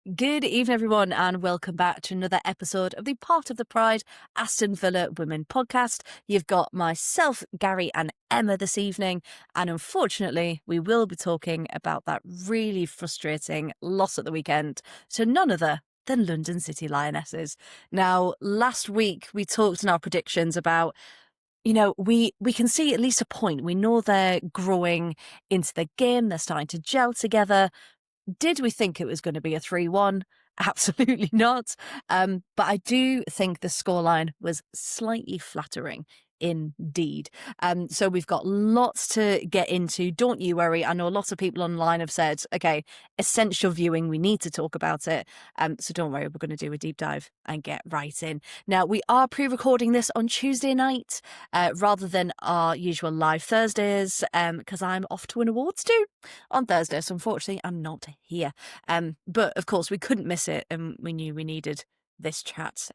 Good evening, everyone, and welcome back to another episode of the Part of the Pride Aston Villa Women podcast. You've got myself, Gary, and Emma this evening, and unfortunately, we will be talking about that really frustrating loss at the weekend to none other than London City Lionesses. Now, last week we talked in our predictions about we can see at least a point. We know they're growing into the game. They're starting to gel together. Did we think it was going to be a 3-1? Absolutely not. But I do think the scoreline was slightly flattering indeed. So we've got lots to get into. Don't you worry. I know a lot of people online have said, okay, essential viewing, we need to talk about it. So don't worry, we're going to do a deep dive and get right in. Now, we are pre-recording this on Tuesday night rather than our usual live Thursdays because I'm off to an awards do on Thursday. So unfortunately, I'm not here. But of course, we couldn't miss it and we knew we needed this chat. So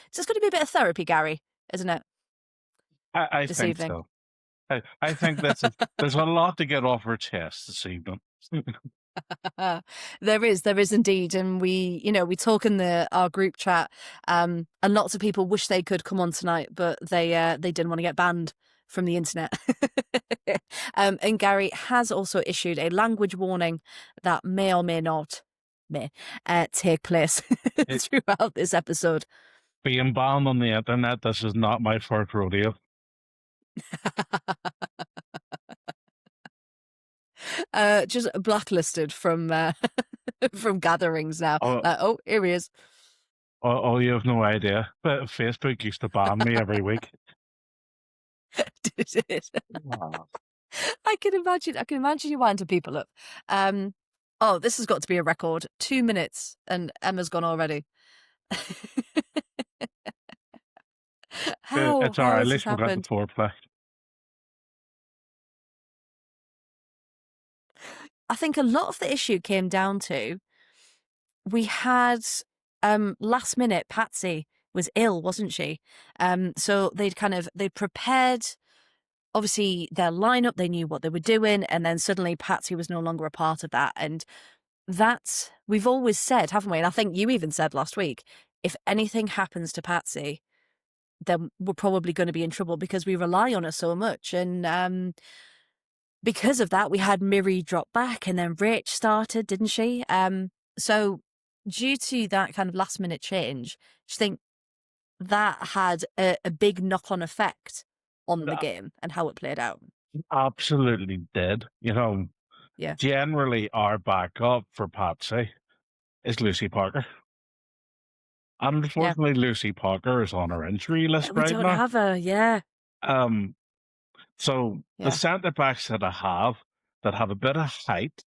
it's going to be a bit of therapy, Gary, isn't it? I This think evening. so. I think there's a lot to get off our chest this evening. There is indeed, and we talk in our group chat, and lots of people wish they could come on tonight, but they didn't want to get banned from the internet. And Gary has also issued a language warning that may or may not take place throughout this episode. Being banned on the internet, this is not my first rodeo. Just blacklisted from from gatherings now. Oh, Here he is. you have no idea. But Facebook used to ban me every week. Did it? I can imagine you winding people up. Oh, this has got to be a record. 2 minutes and Emma's gone already. How It's all right. At has this least we got the happened? foreplay. I think a lot of the issue came down to we had last minute Patsy was ill, wasn't she? So they'd prepared obviously their lineup, they knew what they were doing, and then suddenly Patsy was no longer a part of that. And that's, we've always said, haven't we? And I think you even said last week, if anything happens to Patsy, then we're probably going to be in trouble because we rely on her so much. And because of that, we had Miri drop back and then Rach started, didn't she? So due to that kind of last minute change, do you think that had a big knock-on effect on the game and how it played out? Absolutely did. Yeah. Generally, our backup for Patsy is Lucy Parker. And unfortunately, Lucy Parker is on her injury list We right don't now. have her, yeah. So the centre backs that I have that have a bit of height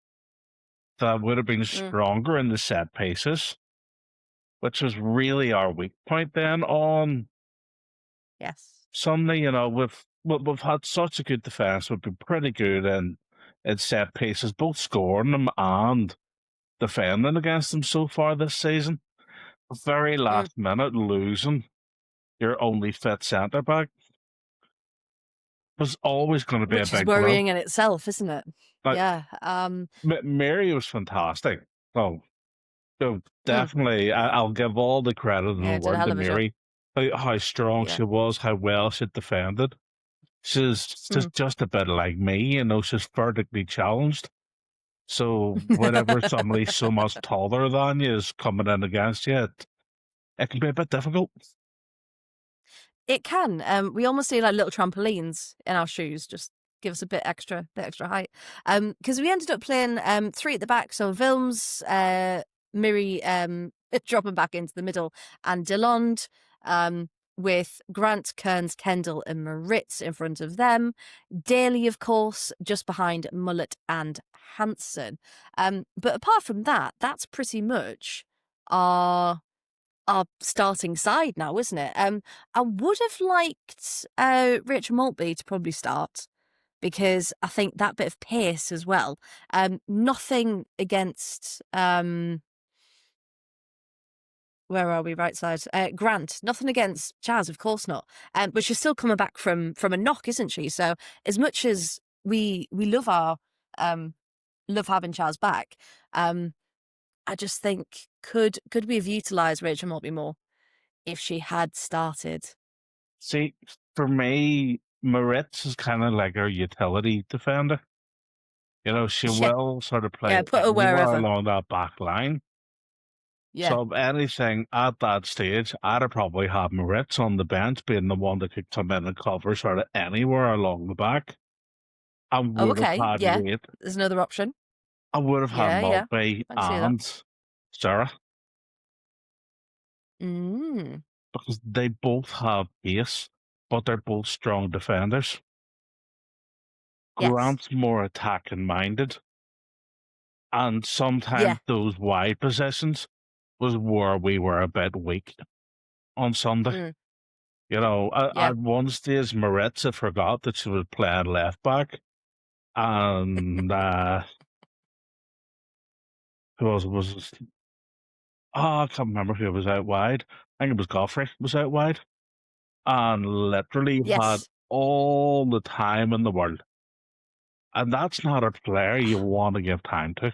that would have been stronger in the set pieces, which was really our weak point then on Sunday. We've had such a good defence. We've been pretty good in set pieces, both scoring them and defending against them so far this season. Very last minute losing your only fit centre back was always going to be a big blow. Which is worrying in itself, isn't it? Yeah. Mary was fantastic. So definitely, I'll give all the credit in the world to Mary. How strong she was, how well she defended. She's just a bit like me, she's vertically challenged. So whenever somebody so much taller than you is coming in against you, it can be a bit difficult. It can. We almost need like little trampolines in our shoes, just give us a bit extra height. Because we ended up playing 3 at the back, so Vilms, Miri dropping back into the middle, and Delond with Grant, Kearns, Kendall, and Maritz in front of them. Daly, of course, just behind Mullet and Hansen. But apart from that, that's pretty much our starting side now, isn't it? I would have liked Rich Maltby to probably start because I think that bit of pace as well. Nothing against where are we? Right side. Grant. Nothing against Chaz, of course not. But she's still coming back from a knock, isn't she? So as much as we love our love having Chaz back, I just think, could we have utilised Rachel Maltby more if she had started? See, for me, Moritz is kind of like our utility defender. She Yeah, will sort of play yeah, put her anywhere wherever. along that back line. Yeah. So if anything, at that stage, I'd have probably had Moritz on the bench being the one that could come in and cover sort of anywhere along the back. I Oh, would have okay. had Yeah, Wade. there's another option. I would have had Yeah, yeah. Maltby I can see that. and Sarah Mm. because they both have pace, but they're both strong defenders. Yes. Grant's more attacking minded, and Yeah. sometimes those wide positions was where we were a bit weak on Sunday. Mm. At Yeah. one stage, Maritza forgot that she was playing left back, and who else was? Oh, I can't remember who was out wide. I think it was Godfrey was out wide, and literally had Yes. all the time in the world. And that's not a player you want to give time to.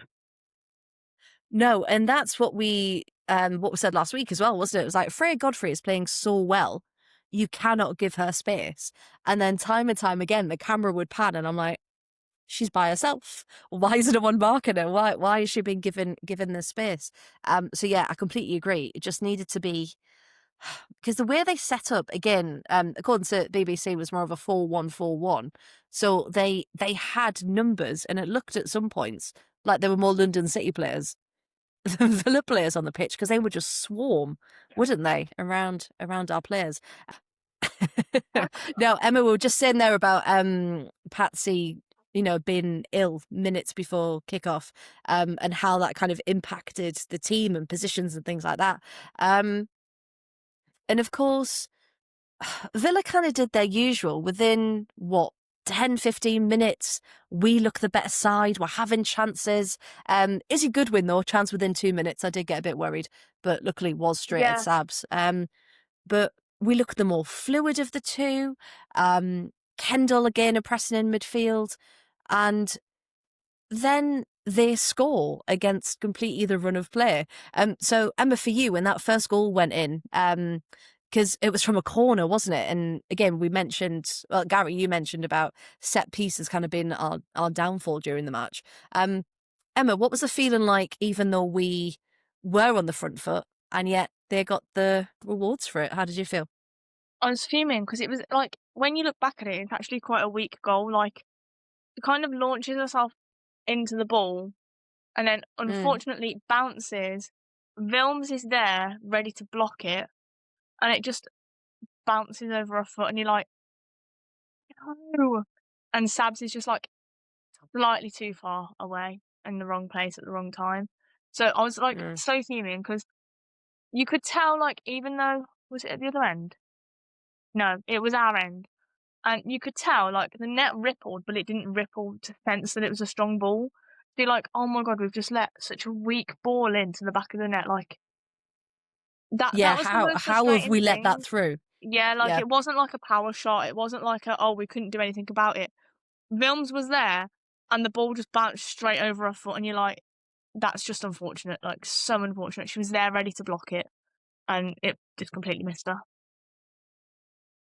No, and that's what we said last week as well, wasn't it? It was like Freya Godfrey is playing so well, you cannot give her space. And then time and time again, the camera would pan, and I'm like, she's by herself. Why isn't anyone marking her? Why is she being given this space? So yeah, I completely agree. It just needed to be, because the way they set up again, according to BBC, was more of a 4-1-4-1. So they had numbers, and it looked at some points like there were more London City players than Villa players on the pitch, because they would just swarm, wouldn't they, around our players? No, Emma, we were just saying there about Patsy, being ill minutes before kickoff, and how that kind of impacted the team and positions and things like that. And of course, Villa kind of did their usual. Within, 10, 15 minutes, we look the better side. We're having chances. Izzy Goodwin, though, chance within 2 minutes. I did get a bit worried, but luckily was straight at Yeah. Sabs. But we look the more fluid of the two. Kendall, again, are pressing in midfield. And then they score against completely the run of play. So, Emma, for you, when that first goal went in, because it was from a corner, wasn't it? And again, we mentioned, well, Gary, you mentioned about set pieces kind of being our downfall during the match. Emma, what was the feeling like, even though we were on the front foot and yet they got the rewards for it? How did you feel? I was fuming because it was like, when you look back at it, it's actually quite a weak goal. Like, it kind of launches herself into the ball, and then unfortunately it bounces. Vilms is there, ready to block it, and it just bounces over her foot, and you're like, no. And Sabs is just like slightly too far away in the wrong place at the wrong time. So I was like so fuming because you could tell, like, even though, was it at the other end? No, it was our end. And you could tell, like, the net rippled, but it didn't ripple to sense that it was a strong ball. So you're like, oh my God, we've just let such a weak ball into the back of the net. Like, that was the most how have we frustrating let that thing. through? Yeah, like, it wasn't like a power shot. It wasn't like we couldn't do anything about it. Vilms was there, and the ball just bounced straight over her foot, and you're like, that's just unfortunate. Like, so unfortunate. She was there ready to block it, and it just completely missed her.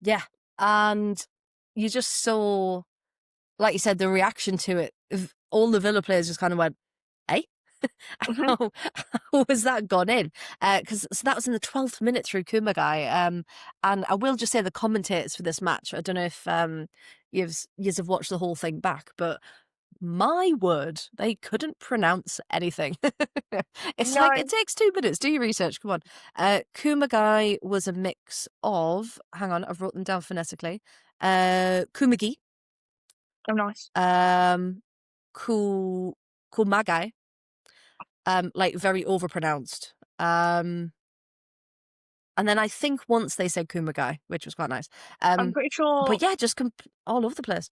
Yeah. And you just saw, like you said, the reaction to it. All the Villa players just kind of went, "Hey, how was that gone in?" Because that was in the 12th minute through Kumagai. And I will just say the commentators for this match. I don't know if you've have watched the whole thing back, but my word, they couldn't pronounce anything. It's like, it takes 2 minutes. Do your research. Come on. Kumagai was a mix of, hang on, I've wrote them down phonetically. Kumagi. Oh, nice. Kumagai. Like very overpronounced. And then I think once they said Kumagai, which was quite nice. I'm pretty sure. But yeah, just all over the place.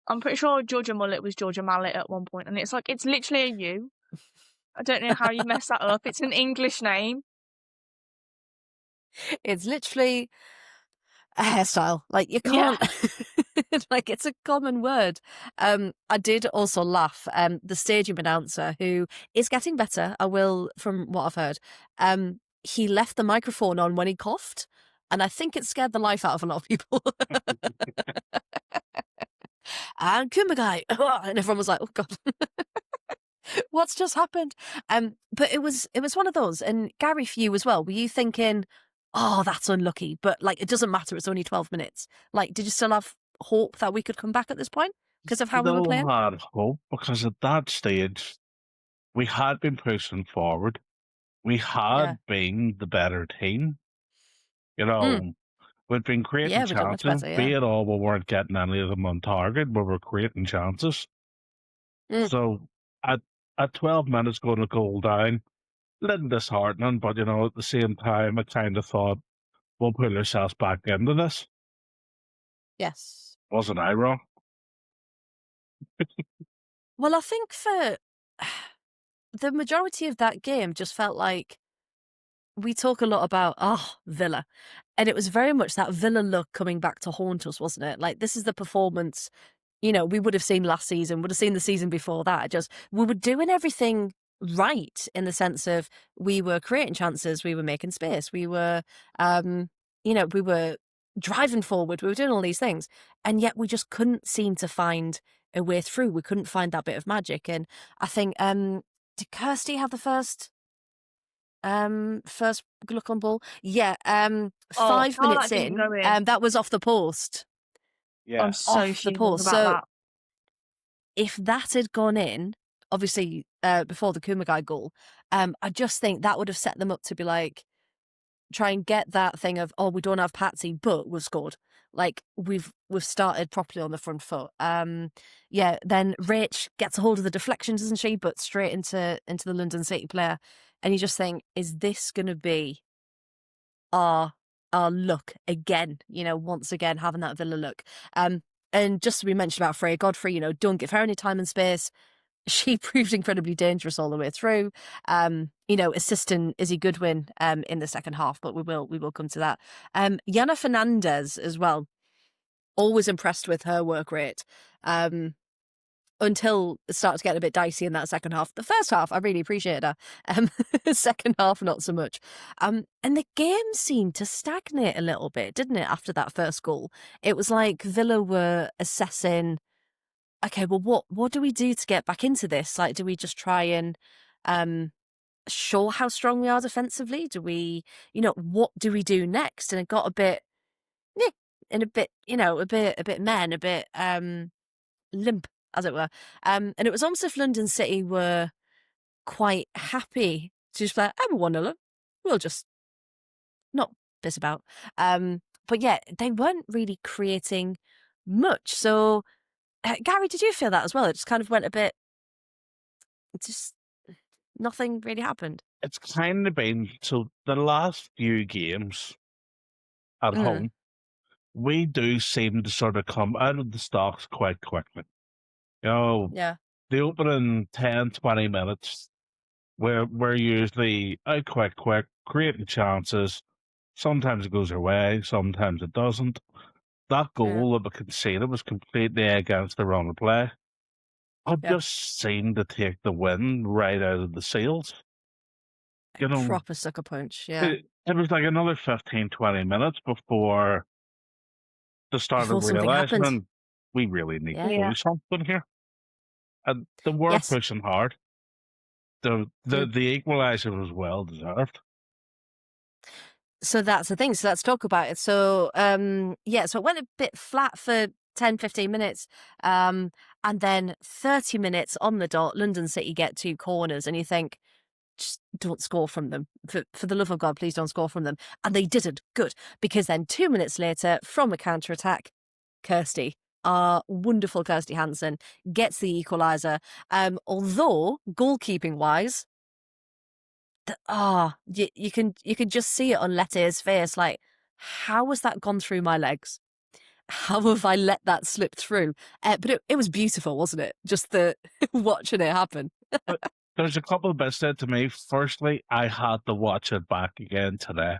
I'm pretty sure Georgia Mullet was Georgia Mallet at one point, and it's like, it's literally a U. I don't know how you mess that up. It's an English name. It's literally a hairstyle. Like, you can't. Like, it's a common word. I did also laugh. The stadium announcer, who is getting better, I will, from what I've heard, he left the microphone on when he coughed, and I think it scared the life out of a lot of people. And Kumagai, and everyone was like, "Oh God, what's just happened?" But it was one of those. And Gary, for you as well, were you thinking, "Oh, that's unlucky," but like it doesn't matter, it's only 12 minutes. Like, did you still have hope that we could come back at this point because of how we were Still playing? had hope because at that stage we had been pushing forward. We Yeah. had been the better team. You Mm. know, we'd been creating Yeah, we done much chances, better, yeah. be it all we weren't getting any of them on target, but we're creating chances. Mm. So at 12 minutes going to goal down, a little disheartening, but at the same time, I kind of thought we'll put ourselves back into this. Yes. Wasn't I wrong? Well, I think for the majority of that game just felt like we talk a lot about, Villa. And it was very much that Villa look coming back to haunt us, wasn't it? Like, this is the performance, we would have seen last season, would have seen the season before that. Just, we were doing everything right in the sense of we were creating chances, we were making space, we were, we were driving forward, we were doing all these things. And yet we just couldn't seem to find a way through. We couldn't find that bit of magic. And I think, did Kirsty have the first look on ball? Yeah, 5 how minutes that didn't in, go in. that was off the post. Yeah. I'm so Off the fuming post. about So that. if that had gone in, obviously, before the Kumagai goal, I just think that would have set them up to be like, try and get that thing of, we don't have Patsy, but we've scored. Like, we've started properly on the front foot. Yeah, then Rach gets a hold of the deflections, doesn't she? But straight into the London City player. And you just think, is this going to be our look again, once again having that Villa look. And just as we mentioned about Freya Godfrey, don't give her any time and space. She proved incredibly dangerous all the way through. Assisting Izzy Goodwin in the second half, but we will come to that. Yana Fernandez as well. Always impressed with her work rate. Until it started to get a bit dicey in that second half. The first half, I really appreciated her. Second half, not so much. And the game seemed to stagnate a little bit, didn't it, after that first goal? It was like Villa were assessing, okay, well, what do we do to get back into this? Like, do we just try and show how strong we are defensively? Do we, what do we do next? And it got a bit, and a bit, a bit men, a bit limp, as it were. And it was almost as if London City were quite happy to just be like, I'm a 1-0 up. We'll just not piss about. But yeah, they weren't really creating much. So, Gary, did you feel that as well? It just kind of went a bit, just nothing really happened. It's kind of been, so the last few games at home, we do seem to sort of come out of the stocks quite quickly. Yeah. The opening 10, 20 minutes, we're usually out quick, creating chances. Sometimes it goes our way, sometimes it doesn't. That goal that we conceded was completely against the run of play. I just seemed to take the wind right out of the sails. Proper sucker punch, yeah. It was like another 15, 20 minutes before they started realizing we really need to do something here. And they were pushing hard. The equaliser was well deserved. So that's the thing. So let's talk about it. So, so it went a bit flat for 10, 15 minutes. And then 30 minutes on the dot, London City get 2 corners, and you think, just don't score from them. For the love of God, please don't score from them. And they didn't. Good. Because then 2 minutes later, from a counter-attack, Kirsty, our wonderful Kirsty Hansen, gets the equaliser. Although, goalkeeping-wise, you can just see it on Letty's face. Like, how has that gone through my legs? How have I let that slip through? But it was beautiful, wasn't it? Just the watching it happen. There's a couple of bits there to me. Firstly, I had to watch it back again today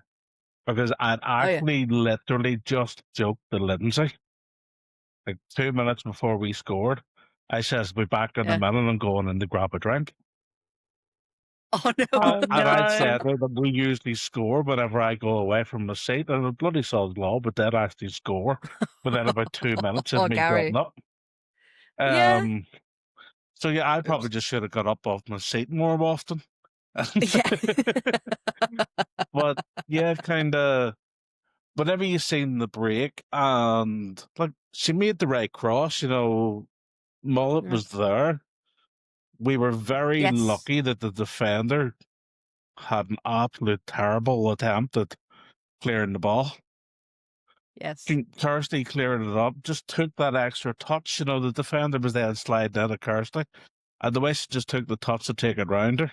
because I'd actually literally just joked to Lindsay like 2 minutes before we scored. I says, "Be back in a minute. I'm going in to grab a drink." Oh no! Oh And I'd no! said that we usually score whenever I go away from the seat, and a bloody solid law, but they'd actually score within about 2 minutes of Oh, me Gary. getting up. Yeah. So yeah, I probably Oops. just should have got up off my seat more often. Yeah. But yeah, kind of. Whenever you seen the break, and like she made the right cross, Mullet was there. We were very Yes. lucky that the defender had an absolute terrible attempt at clearing the ball. Yes. Kirsty cleared it up, just took that extra touch. The defender was then sliding out of Kirsty, and the way she just took the touch to take it round her.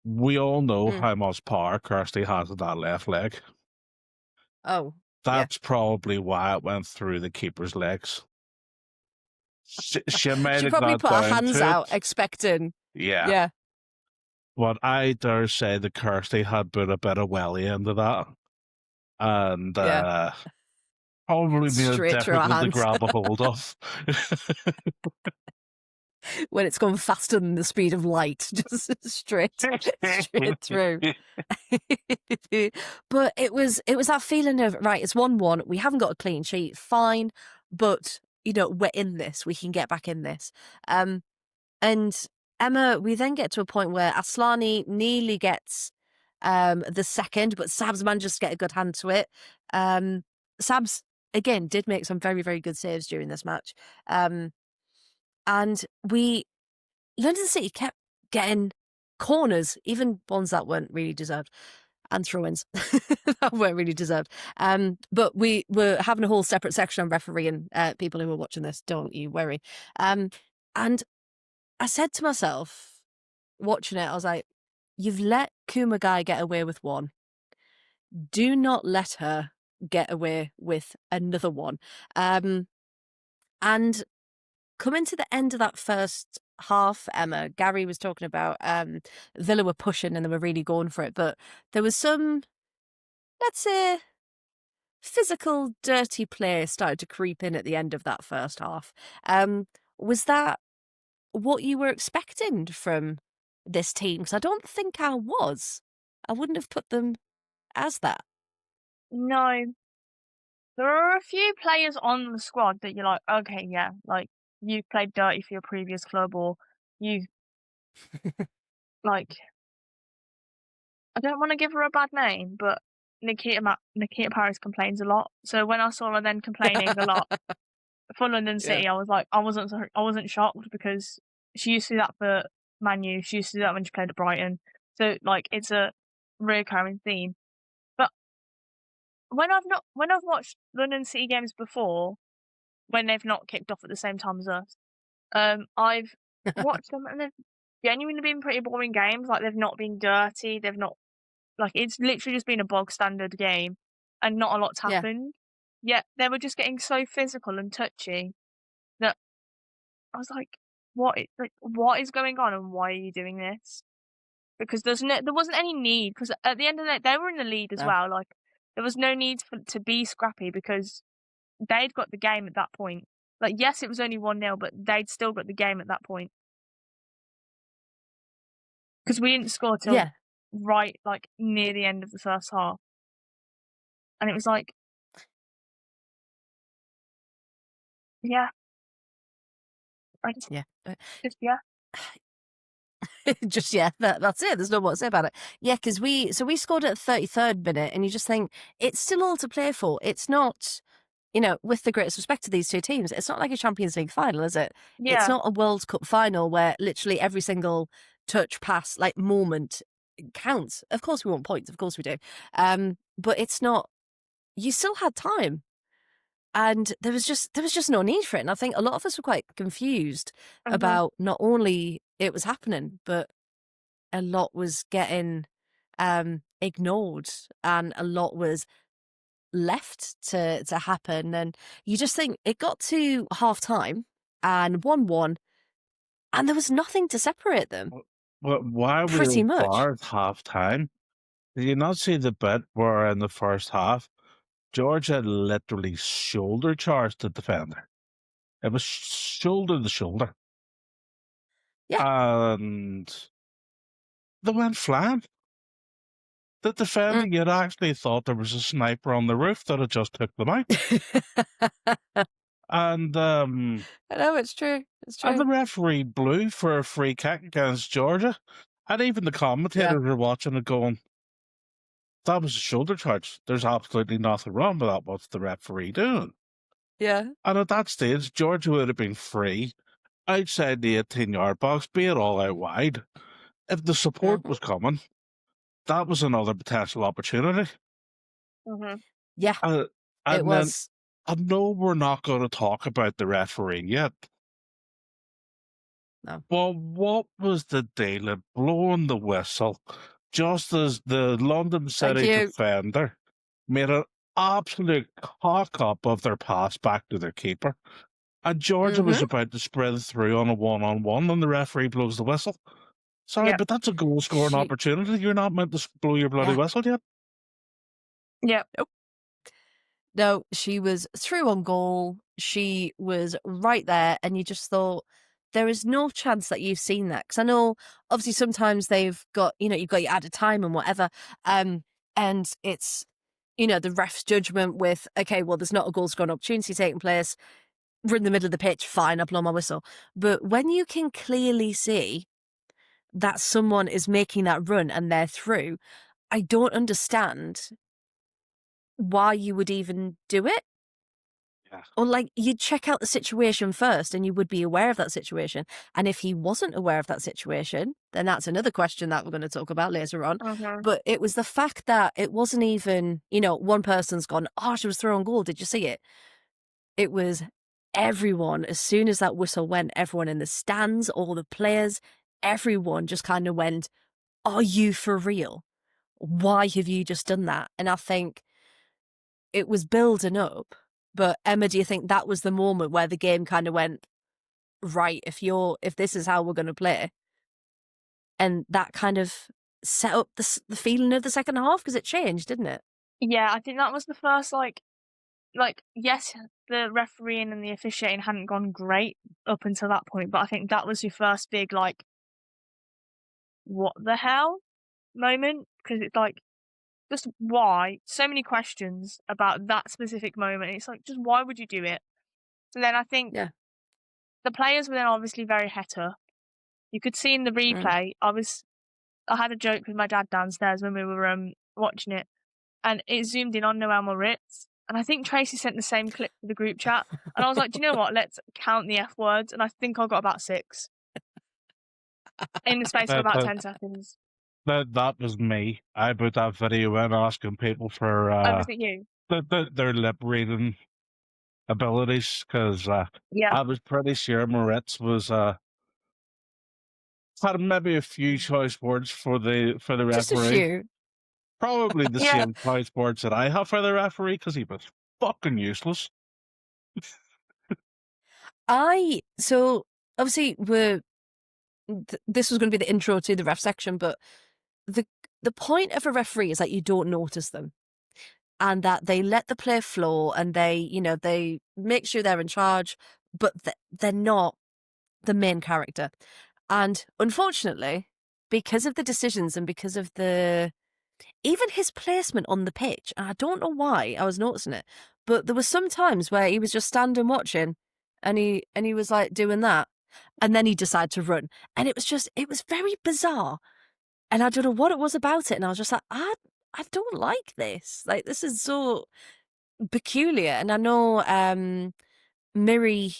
We all know how much power Kirsty has in that left leg. Oh, That's probably why it went through the keeper's legs. She might she have probably got put her down hands to out, it. expecting. Yeah. Yeah. But I dare say the Kirsty had put a bit of welly into that. And probably made it Straight through her difficult to hands. grab a hold of. When it's gone faster than the speed of light, just straight through. But it was that feeling of, right, it's 1-1, we haven't got a clean sheet, fine, but we're in this, we can get back in this. And Emma, we then get to a point where Aslani nearly gets the second, but Sabs manages to get a good hand to it. Sabs again did make some very, very good saves during this match. And London City kept getting corners, even ones that weren't really deserved, and throw-ins that weren't really deserved. But we were having a whole separate section on refereeing. People who were watching this, don't you worry. And I said to myself, watching it, I was like, you've let Kumagai get away with one. Do not let her get away with another one. And coming to the end of that first half, Emma, Gary was talking about Villa were pushing and they were really going for it, but there was some, let's say, physical, dirty play started to creep in at the end of that first half. Was that what you were expecting from this team? Because I don't think I was. I wouldn't have put them as that. No. There are a few players on the squad that you're like, okay, yeah, like you've played dirty for your previous club, or you've like, I don't want to give her a bad name, but Nikita Paris complains a lot. So when I saw her then complaining a lot for London City, I was like, I wasn't shocked, because she used to do that for Man U. She used to do that when she played at Brighton. So like, it's a recurring theme. But when I've watched London City games before, when they've not kicked off at the same time as us, I've watched them and they've genuinely been pretty boring games. Like, they've not been dirty. They've not, like, it's literally just been a bog standard game and not a lot's happened. Yet they were just getting so physical and touchy that I was like, what is going on, and why are you doing this? Because there wasn't any need, because at the end of the day, they were in the lead as well. Like, there was no need to be scrappy, because they'd got the game at that point. Like, yes, it was only 1-0, but they'd still got the game at that point. Because we didn't score till right, like, near the end of the first half. And it was like, yeah. Just, yeah. Just, that's it. There's no more to say about it. Yeah, because we scored at the 33rd minute, and you just think, it's still all to play for. It's not, with the greatest respect to these two teams, it's not like a Champions League final, is it? Yeah. It's not a World Cup final where literally every single touch, pass, like, moment counts. Of course we want points, of course we do. But it's not, you still had time. And there was just no need for it. And I think a lot of us were quite confused about not only it was happening, but a lot was getting ignored, and a lot was left to happen. And you just think, it got to half time and 1-1, and there was nothing to separate them. But why pretty we much at half time? Did you not see the bit where in the first half Georgia literally shoulder charged the defender? It was shoulder to shoulder. Yeah. And they went flying. The defending unit actually thought there was a sniper on the roof that had just took them out. And I know, it's true. It's and the true. referee blew for a free kick against Georgia. And even the commentators were watching it going, that was a shoulder charge. There's absolutely nothing wrong with that. What's the referee doing? Yeah. And at that stage, Georgia would have been free outside the 18-yard box, be it all out wide. If the support was coming, that was another potential opportunity. Yeah, And it was. I know we're not going to talk about the referee yet. No. Well, what was the deal of blowing the whistle just as the London City defender made an absolute cock-up of their pass back to their keeper? And Georgia was about to spread through on a one-on-one, and the referee blows the whistle. Sorry, but that's a goal-scoring opportunity. You're not meant to blow your bloody whistle yet. Yeah. Nope. No, she was through on goal. She was right there, and you just thought, there is no chance that you've seen that. Because I know, obviously, sometimes they've got, you've got your added time and whatever, and it's, the ref's judgment with, okay, well, there's not a goal-scoring opportunity taking place. We're in the middle of the pitch, fine, I'll blow my whistle. But when you can clearly see that someone is making that run and they're through, I don't understand why you would even do it. Yeah. Or you'd check out the situation first and you would be aware of that situation. And if he wasn't aware of that situation, then that's another question that we're going to talk about later on. But it was the fact that it wasn't even, one person's gone, oh, she was throwing goal. Did you see it? It was everyone. As soon as that whistle went, everyone in the stands, all the players, everyone just kind of went, are you for real? Why have you just done that? And I think it was building up. But Emma, do you think that was the moment where the game kind of went, right, if this is how we're going to play? And that kind of set up the feeling of the second half, because it changed, didn't it? Yeah, I think that was the first, yes, the refereeing and the officiating hadn't gone great up until that point, but I think that was your first big, what the hell moment? Because it's just why? So many questions about that specific moment. It's just why would you do it? So then I think the players were then obviously very het up. You could see in the replay, I had a joke with my dad downstairs when we were watching it, and it zoomed in on Noel Moritz. And I think Tracy sent the same clip to the group chat. And I was like, do you know what? Let's count the F words. And I think I got about 6 in the space of about 10 seconds. That was me. I put that video in asking people for Was it you? their lip reading abilities, because I was pretty sure Moritz was had maybe a few choice words for the referee. Just a few. Probably the same choice words that I have for the referee, because he was fucking useless. So obviously this was going to be the intro to the ref section, but the point of a referee is that you don't notice them, and that they let the play flow, and they make sure they're in charge, but they're not the main character. And unfortunately, because of the decisions and because of even his placement on the pitch, and I don't know why I was noticing it, but there were some times where he was just standing watching, and he was doing that, and then he decided to run, and it was very bizarre, and I don't know what it was about it, and I was just like, I don't like this. This is so peculiar. And I know Miri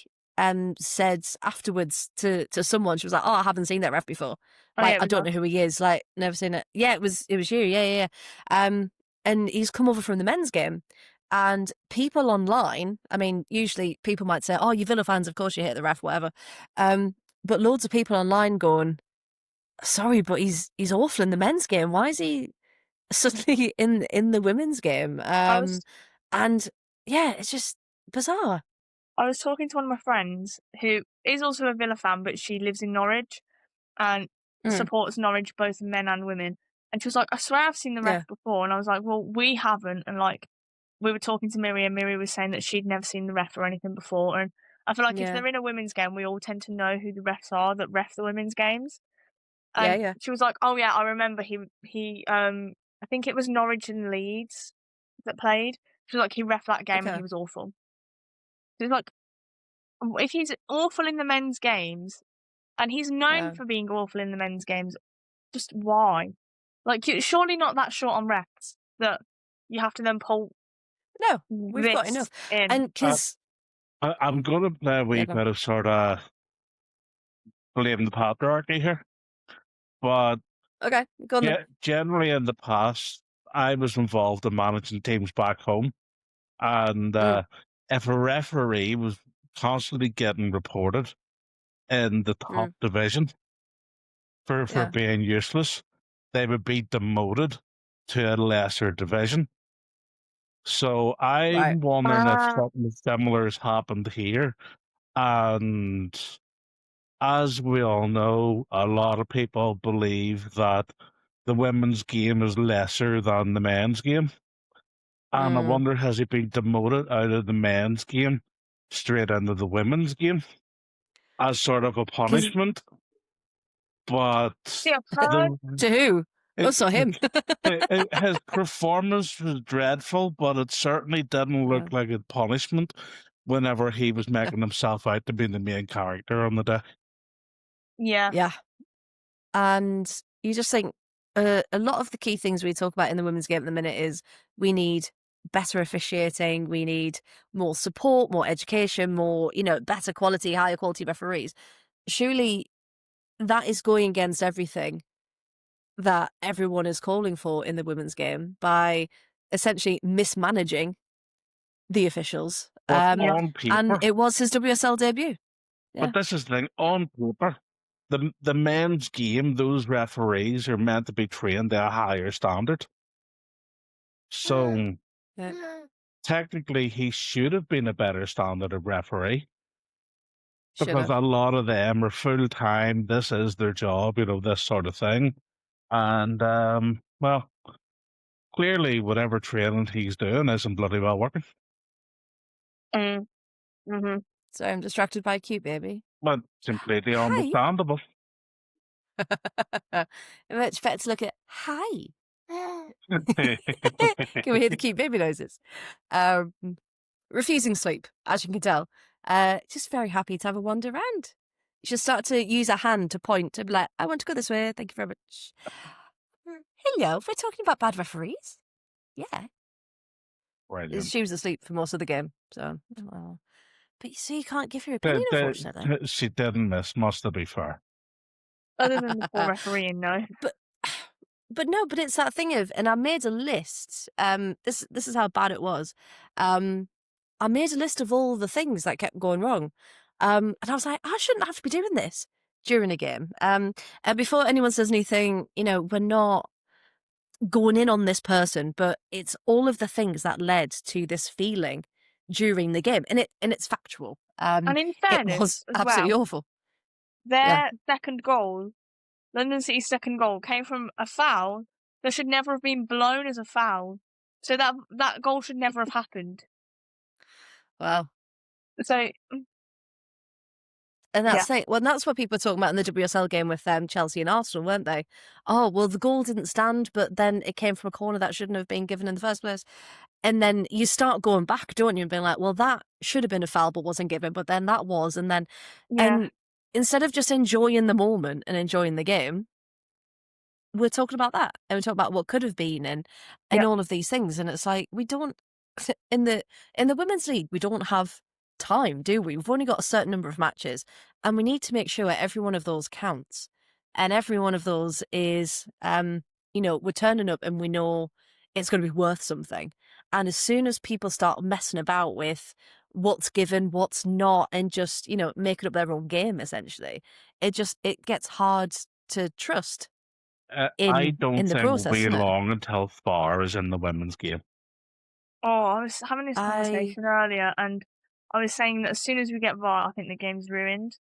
said afterwards to someone, she was like, oh, I haven't seen that ref before. I don't know who he is. Never seen it. Yeah, it was you. Yeah. And he's come over from the men's game. And people online, I mean, usually people might say, oh, you Villa fans, of course you hate the ref, whatever. But loads of people online going, sorry, but he's awful in the men's game. Why is he suddenly in the women's game? And yeah, it's just bizarre. I was talking to one of my friends who is also a Villa fan, but she lives in Norwich and supports Norwich, both men and women. And she was like, I swear I've seen the ref before. And I was like, well, we haven't. And we were talking to Miri, and Miri was saying that she'd never seen the ref or anything before. And I feel like if they're in a women's game, we all tend to know who the refs are that ref the women's games. And Yeah. she was like, "Oh yeah, I remember he I think it was Norwich and Leeds that played." She was like, "He ref that game and he was awful." So it's like, if he's awful in the men's games, and he's known for being awful in the men's games, just why? Like, you're surely not that short on refs that you have to then pull. No, we've got enough. In. And because I'm going to play a wee bit of sort of blame the patriarchy here, but okay, go on. Generally in the past, I was involved in managing teams back home, and if a referee was constantly getting reported in the top division for being useless, they would be demoted to a lesser division. So I'm wondering if something similar has happened here. And as we all know, a lot of people believe that the women's game is lesser than the men's game. And I wonder, has he been demoted out of the men's game straight into the women's game as sort of a punishment? But to who? Also him. His performance was dreadful, but it certainly didn't look like a punishment whenever he was making himself out to be the main character on the day. Yeah. And you just think a lot of the key things we talk about in the women's game at the minute is we need better officiating, we need more support, more education, more, better quality, higher quality referees. Surely that is going against everything that everyone is calling for in the women's game by essentially mismanaging the officials. On paper, and it was his WSL debut. Yeah. But this is the thing, on paper, the men's game, those referees are meant to be trained to a higher standard. So technically he should have been a better standard of referee. Because a lot of them are full-time, this is their job, this sort of thing. And, well, clearly whatever training he's doing isn't bloody well working. Mm-hmm. So I'm distracted by a cute baby. But completely understandable. Much better to look at, hi. Can we hear the cute baby noises? Refusing sleep, as you can tell. Just very happy to have a wander around. She'll start to use her hand to point to be like, I want to go this way, thank you very much. Hello, we're talking about bad referees. Yeah. Brilliant. She was asleep for most of the game, so. But you see, you can't give your opinion, unfortunately. She didn't miss, must to be fair. Other than the poor refereeing, no. But no, but it's that thing of, and I made a list. This is how bad it was. I made a list of all the things that kept going wrong. And I was like, I shouldn't have to be doing this during a game. And before anyone says anything, we're not going in on this person, but it's all of the things that led to this feeling during the game, and it's factual. And in fairness, it was absolutely awful. Their second goal, London City's second goal, came from a foul that should never have been blown as a foul. So that goal should never have happened. Wow. So. And that's it. Well, that's what people were talking about in the WSL game with Chelsea and Arsenal, weren't they? Oh, well, the goal didn't stand, but then it came from a corner that shouldn't have been given in the first place. And then you start going back, don't you, and being like, well, that should have been a foul but wasn't given, but then that was. And then and instead of just enjoying the moment and enjoying the game, we're talking about that. And we're talking about what could have been and all of these things. And it's like, we don't, in the Women's League, we don't have time, do we? We've only got a certain number of matches, and we need to make sure every one of those counts, and every one of those is we're turning up and we know it's going to be worth something. And as soon as people start messing about with what's given, what's not, and just making up their own game, essentially, it gets hard to trust. I don't think process, it'll be long until VAR is in the women's game. Oh, I was having this conversation earlier, and I was saying that as soon as we get VAR, I think the game's ruined.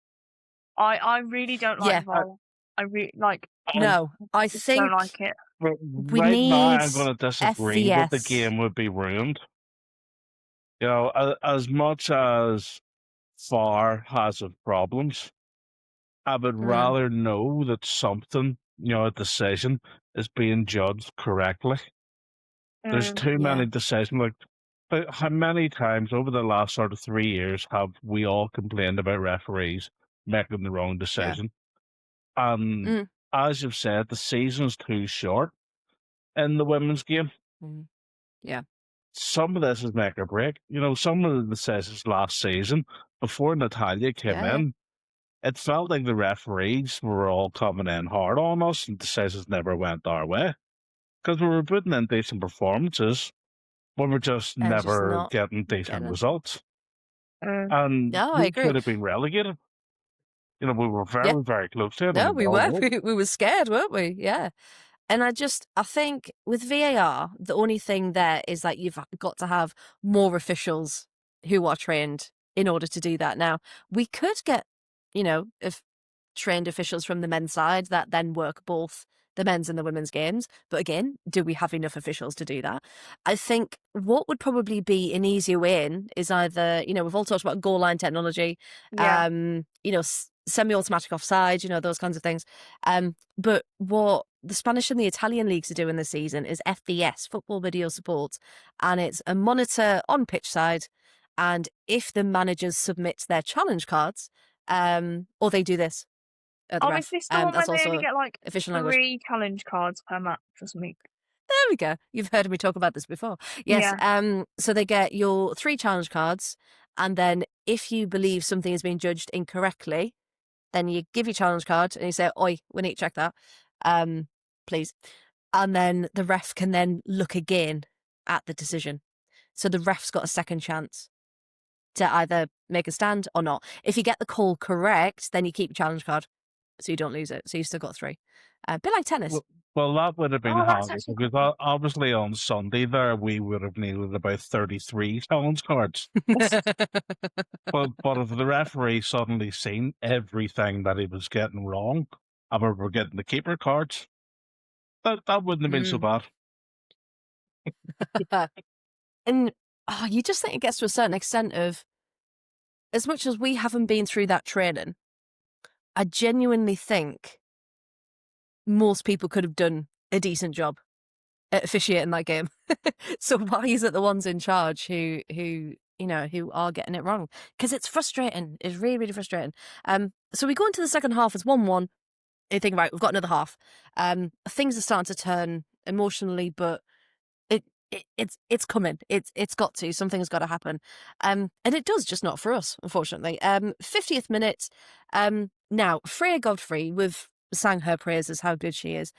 I really don't like VAR. I really like. No, I think don't like it. We right need now, I'm going to disagree that the FVS. game would be ruined. As much as VAR has its problems. I would Mm, rather know that something, a decision is being judged correctly. There's too yeah, many decisions. But how many times over the last sort of 3 years have we all complained about referees making the wrong yeah, decision? And mm, as you've said, the season's too short in the women's game. mm, yeah, Some of this is make or break. Some of the decisions last season, before Natalia came yeah, yeah. in, it felt like the referees were all coming in hard on us and decisions never went our way. Because we were putting in decent performances, but we're just And just never not getting decent getting. results. Mm. And No, I we agree. could have been relegated. We were Yeah, very, very close to it no, and we well were. would. We were scared, weren't we? Yeah. And I think with VAR, the only thing there is that you've got to have more officials who are trained in order to do that. Now, we could get, if trained officials from the men's side that then work both the men's and the women's games. But again, do we have enough officials to do that? I think what would probably be an easier way in is either, we've all talked about goal line technology, Yeah. semi-automatic offside, those kinds of things. But what the Spanish and the Italian leagues are doing this season is FVS, football video support, and it's a monitor on pitch side. And if the managers submit their challenge cards, or they do this at the Oh, is ref, this the one where that's they only also get like official language. 3 challenge cards per match or something? There we go. You've heard me talk about this before. Yes. Yeah. So they get your 3 challenge cards, and then if you believe something is being judged incorrectly, then you give your challenge card and you say, "Oi, we need to check that, please." And then the ref can then look again at the decision. So the ref's got a second chance to either make a stand or not. If you get the call correct, then you keep your challenge card, so you don't lose it. So you've still got 3. A bit like tennis. Well, that would have been Oh, that's handy actually because quite obviously on Sunday there we would have needed about 33 challenge cards. But if the referee suddenly seen everything that he was getting wrong, and we were getting the keeper cards, that wouldn't have been so Mm. bad. And you just think it gets to a certain extent of, as much as we haven't been through that training, I genuinely think most people could have done a decent job at officiating that game. So why is it the ones in charge who are getting it wrong? Because it's frustrating. It's really, really frustrating. So we go into the second half as 1-1. You think, right, we've got another half. Things are starting to turn emotionally, but it's coming. It's got to. Something's got to happen. And it does, just not for us, unfortunately. 50th minute. Now Freya Godfrey, we've sang her praises, how good she is.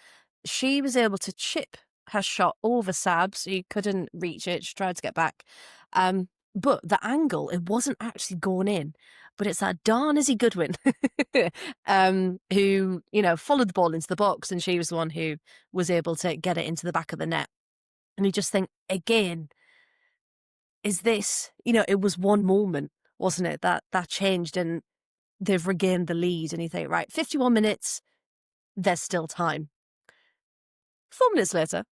She was able to chip her shot over Sab, so he couldn't reach it. She tried to get back. But the angle, it wasn't actually going in. But it's that darn Izzy Goodwin who, followed the ball into the box, and she was the one who was able to get it into the back of the net. And you just think, again, is this, it was one moment, wasn't it, that changed and they've regained the lead. And you think, right, 51 minutes, there's still time. 4 minutes later,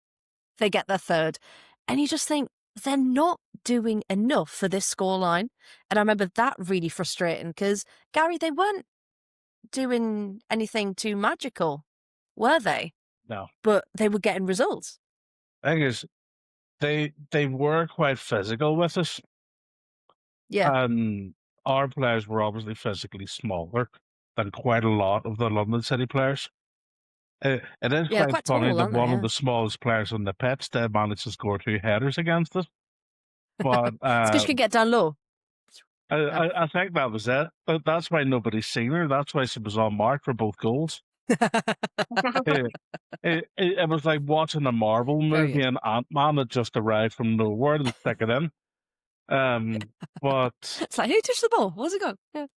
they get their third. And you just think, they're not doing enough for this scoreline. And I remember that really frustrating because, Gary, they weren't doing anything too magical, were they? No. But they were getting results. I think is they were quite physical with us. Yeah. And our players were obviously physically smaller than quite a lot of the London City players. It is Yeah, quite quite funny tall, that aren't they? one of Yeah. the smallest players on the pitch did manage to score 2 headers against us. But It's because you can get down low. I think that was it. That's why nobody's seen her. That's why she was on mark for both goals. It was like watching a Marvel Very movie good. and Ant-Man had just arrived from nowhere and stick it in. But It's like, who touched the ball? Where's it go?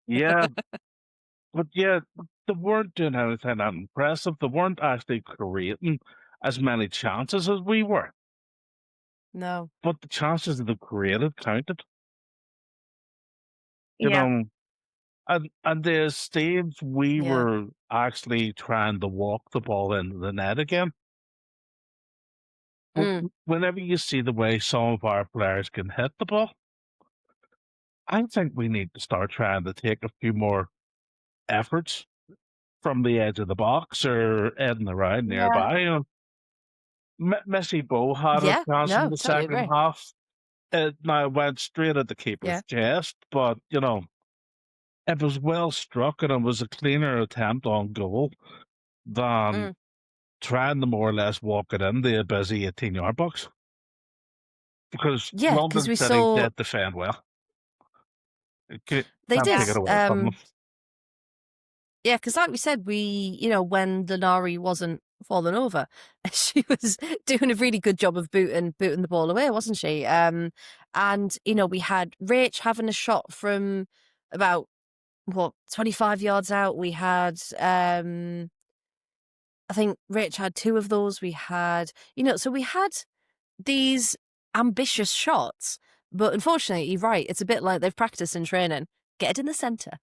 yeah, but yeah, they weren't doing anything that impressive. They weren't actually creating as many chances as we were. No. But the chances that they created counted. You Yeah. know, and the stage we Yeah. were actually trying to walk the ball into the net again. But Mm. whenever you see the way some of our players can hit the ball, I think we need to start trying to take a few more efforts from the edge of the box or heading around Yeah. nearby. Missy Bo had a Yeah, chance in no, the totally second agree. half. It now went straight at the keeper's Yeah. chest, but it was well struck and it was a cleaner attempt on goal than trying to more or less walk it in the busy 18-yard box. Because Yeah, because London we City saw did defend well. they Can't did. take it away from them. Yeah, because like we said, when Lanari wasn't falling over, she was doing a really good job of booting the ball away, wasn't she? And we had Rach having a shot from about 25 yards out. We had I think Rach had 2 of those. We had, so we had these ambitious shots, but unfortunately, you're right. It's a bit like they've practiced in training. Get it in the centre.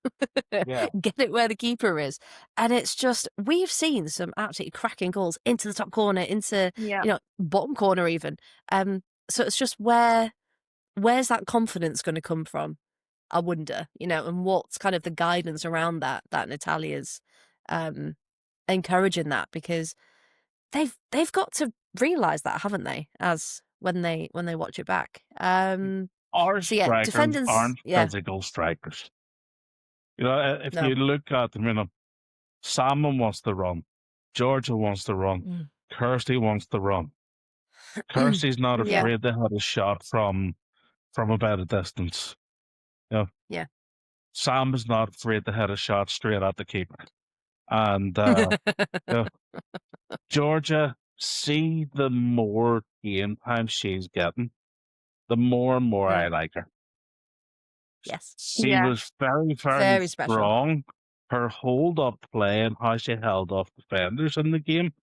Yeah. Get it where the keeper is. And it's just, we've seen some absolutely cracking goals into the top corner, into, bottom corner even. So it's just where's that confidence going to come from? I wonder, and what's kind of the guidance around that Natalia's encouraging that, because they've got to realise that, haven't they? As when they watch it back. Our So yeah, strikers defenders, aren't yeah, physical strikers. If no, you look at them, Salmon wants to run. Georgia wants to run. Kirsty wants to run. Kirsty's not Yeah. afraid to have a shot from about a distance. Yeah. Sam is not afraid to hit a shot straight at the keeper. And Georgia, see, the more game time she's getting, the more and more I like her. Yes. She Yeah. was very, very Very special. strong. Her hold up play and how she held off defenders in the game,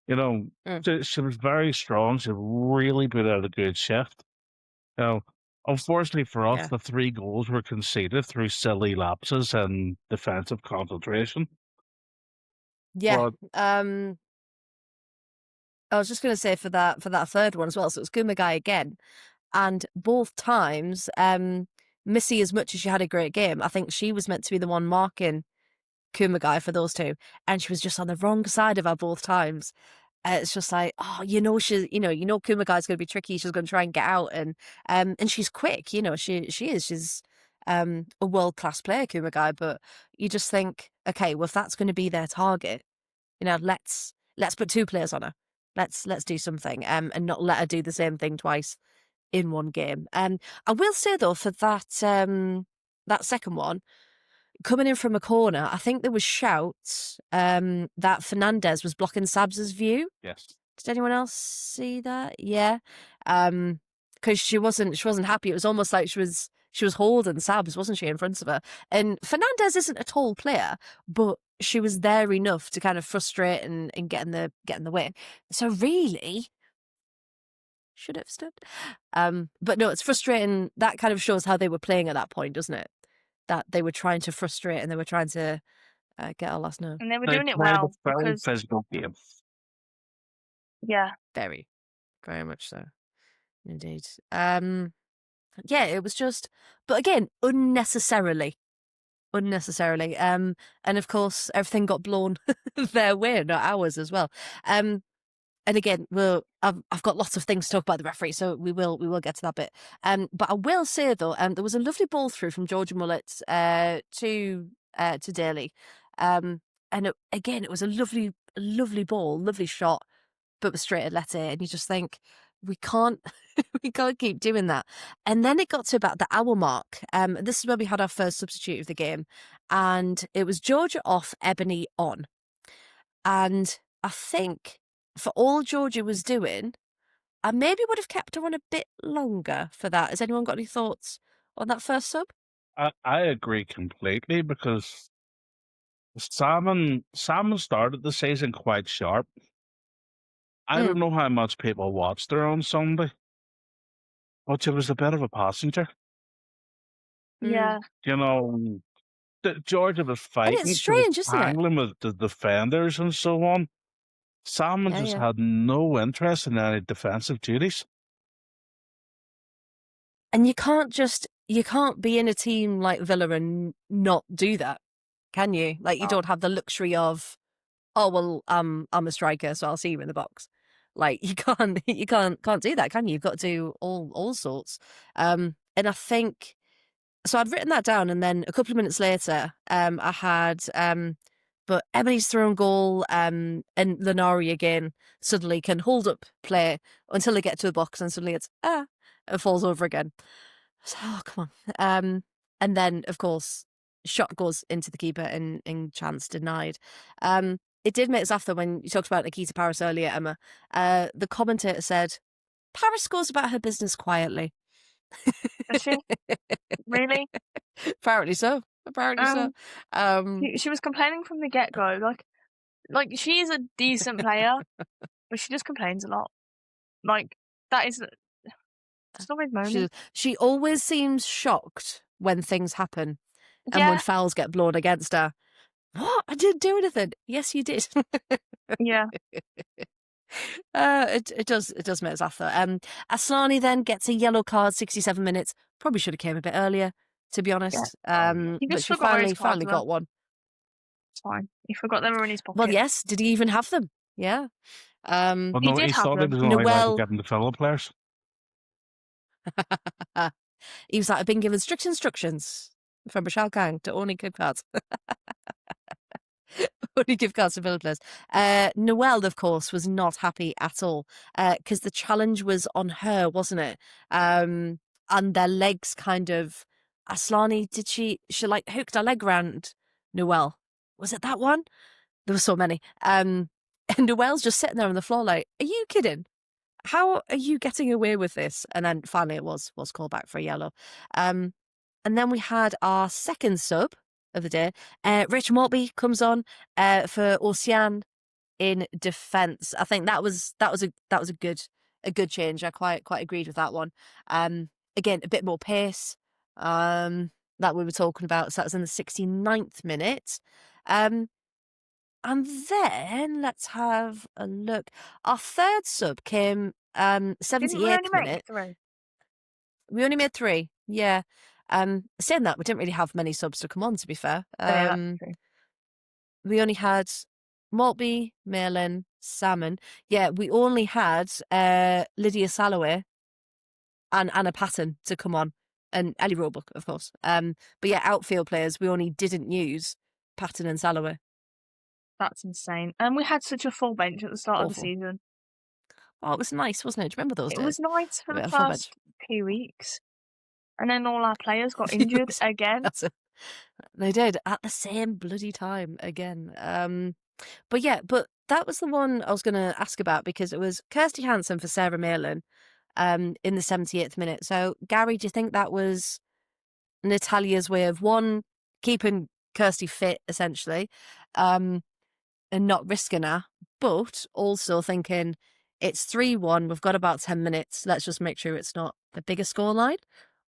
she was very strong. She really put out a good shift. Unfortunately for us, the 3 goals were conceded through silly lapses and defensive concentration. Yeah. But I was just going to say for that third one as well. So it was Gumagai again, and both times, Missy, as much as she had a great game, I think she was meant to be the one marking Kumagai for those 2, and she was just on the wrong side of her both times. It's just like, Kumagai's going to be tricky. She's going to try and get out, and she's quick. She's a world-class player, Kumagai. But you just think, okay, well, if that's going to be their target, let's put 2 players on her. Let's do something, and not let her do the same thing twice in one game. I will say though, for that second one, coming in from a corner, I think there was shouts that Fernandez was blocking Sabs's view. yes. Did anyone else see that? Yeah. Because she wasn't happy. It was almost like she was holding Sabs, wasn't she, in front of her? And Fernandez isn't a tall player, but she was there enough to kind of frustrate and get in the way. So really, should have stood. But no, it's frustrating. That kind of shows how they were playing at that point, doesn't it? That they were trying to frustrate and they were trying to get our last note. And they were They doing it played a well very because physical game. yeah, very, very much so, indeed. Yeah, it was just, but again, unnecessarily. And of course, everything got blown their way, not ours as well. And again, I've got lots of things to talk about the referee, so we will get to that bit. But I will say though, there was a lovely ball through from Georgia Mullet to Daly, and it was a lovely ball, lovely shot, but was straight at Letty, and you just think we can't we can't keep doing that. And then it got to about the hour mark. This is where we had our first substitute of the game, and it was Georgia off, Ebony on, and I think for all Georgia was doing, I maybe would have kept her on a bit longer for that. Has anyone got any thoughts on that first sub? I agree completely because Salmon started the season quite sharp. I don't know how much people watched her on Sunday, but she was a bit of a passenger. yeah. Georgia was fighting. And it's strange, isn't it? Angling with the defenders and so on. Salmon just had no interest in any defensive duties. And you can't be in a team like Villa and not do that, can you? Like, you don't have the luxury of, oh well, I'm a striker, so I'll see you in the box. Like, you can't do that, can you? You've got to do all sorts. And I think so. I'd written that down, and then a couple of minutes later, I had but Emily's thrown goal, and Lanari again suddenly can hold up play until they get to the box, and suddenly it falls over again. So, oh, come on. And then, of course, shot goes into the keeper and chance denied. It did make us laugh, though, when you talked about Nikita Paris earlier, Emma. The commentator said, Paris goes about her business quietly. Is she? Really? Apparently so. She was complaining from the get-go. Like she is a decent player, but she just complains a lot. Like, that is... She's always moaning. She always seems shocked when things happen and Yeah. when fouls get blown against her. What? I didn't do anything. Yes, you did. Yeah. It does make us laugh, though. Aslani then gets a yellow card, 67 minutes. Probably should have came a bit earlier, to be honest. But she finally got one. It's fine. He forgot they were in his pocket. Well, yes. Did he even have them? Yeah. Well, no, he thought he was only allowed to give them to fellow players. He was like, I've been given strict instructions from Michelle Kang to only give cards. Only give cards to fellow players. Noelle, of course, was not happy at all because the challenge was on her, wasn't it? And their legs kind of... Aslani, did she like hooked her leg around Noelle? Was it that one? There were so many. And Noelle's just sitting there on the floor like, are you kidding? How are you getting away with this? And then finally it was called back for a yellow. And then we had our second sub of the day. Rich Mortby comes on for Ocean in defence. I think that was a good change. I quite agreed with that one. Again, a bit more pace that we were talking about. So that was in the 69th minute. And then let's have a look. Our third sub came 78th minute. We only made 3. Yeah. Saying that, we didn't really have many subs to come on, to be fair. We only had Maltby, Malin, Salmon. Yeah, we only had Lydia Salloway and Anna Patton to come on. And Ellie Roebuck, of course. But yeah, outfield players, we only didn't use Patton and Salloway. That's insane. And we had such a full bench at the start of the season. Oh, it was nice, wasn't it? Do you remember those days? It was nice for the first few weeks. And then all our players got injured again. They did, at the same bloody time again. But that was the one I was going to ask about, because it was Kirsty Hansen for Sarah Malin in the 78th minute. So, Gary, do you think that was Natalia's way of, one, keeping Kirsty fit, essentially, and not risking her, but also thinking it's 3-1, we've got about 10 minutes, let's just make sure it's not the biggest scoreline?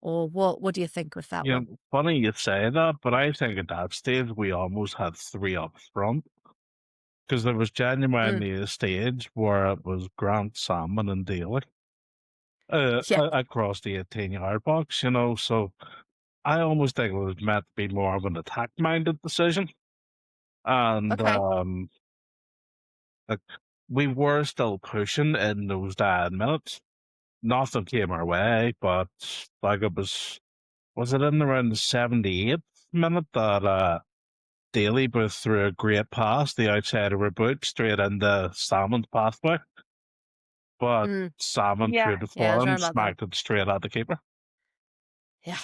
Or what do you think with that one? Funny you say that, but I think at that stage we almost had 3 up front. Because there was genuinely a stage where it was Grant, Salmon and Daly across the 18-yard box, so I almost think it was meant to be more of an attack-minded decision. And we were still pushing in those 9 minutes. Nothing came our way, but it was it in around the 78th minute that Daly both threw a great pass the outside of her boot straight into Salmon's pathway. But Salmon threw the form, smacked it straight at the keeper. Yeah.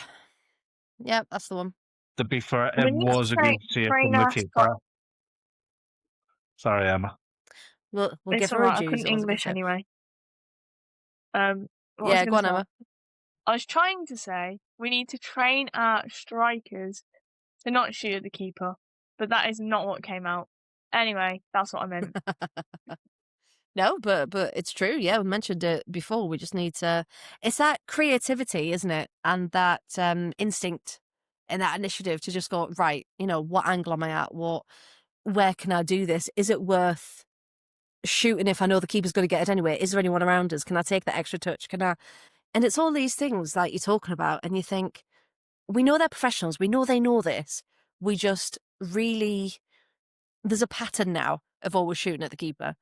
Yeah, that's the one. To be fair, it was a good save from the keeper. Sorry, Emma. We'll give her a G's. I couldn't English anyway. Go on, Emma. I was trying to say we need to train our strikers to not shoot at the keeper, but that is not what came out. Anyway, that's what I meant. No, but it's true. Yeah, we mentioned it before. We just need to... It's that creativity, isn't it? And that instinct and that initiative to just go, right, what angle am I at? Where can I do this? Is it worth shooting if I know the keeper's going to get it anyway? Is there anyone around us? Can I take that extra touch? Can I... And it's all these things that you're talking about, and you think, we know they're professionals, we know they know this. We just really, there's a pattern now of always shooting at the keeper.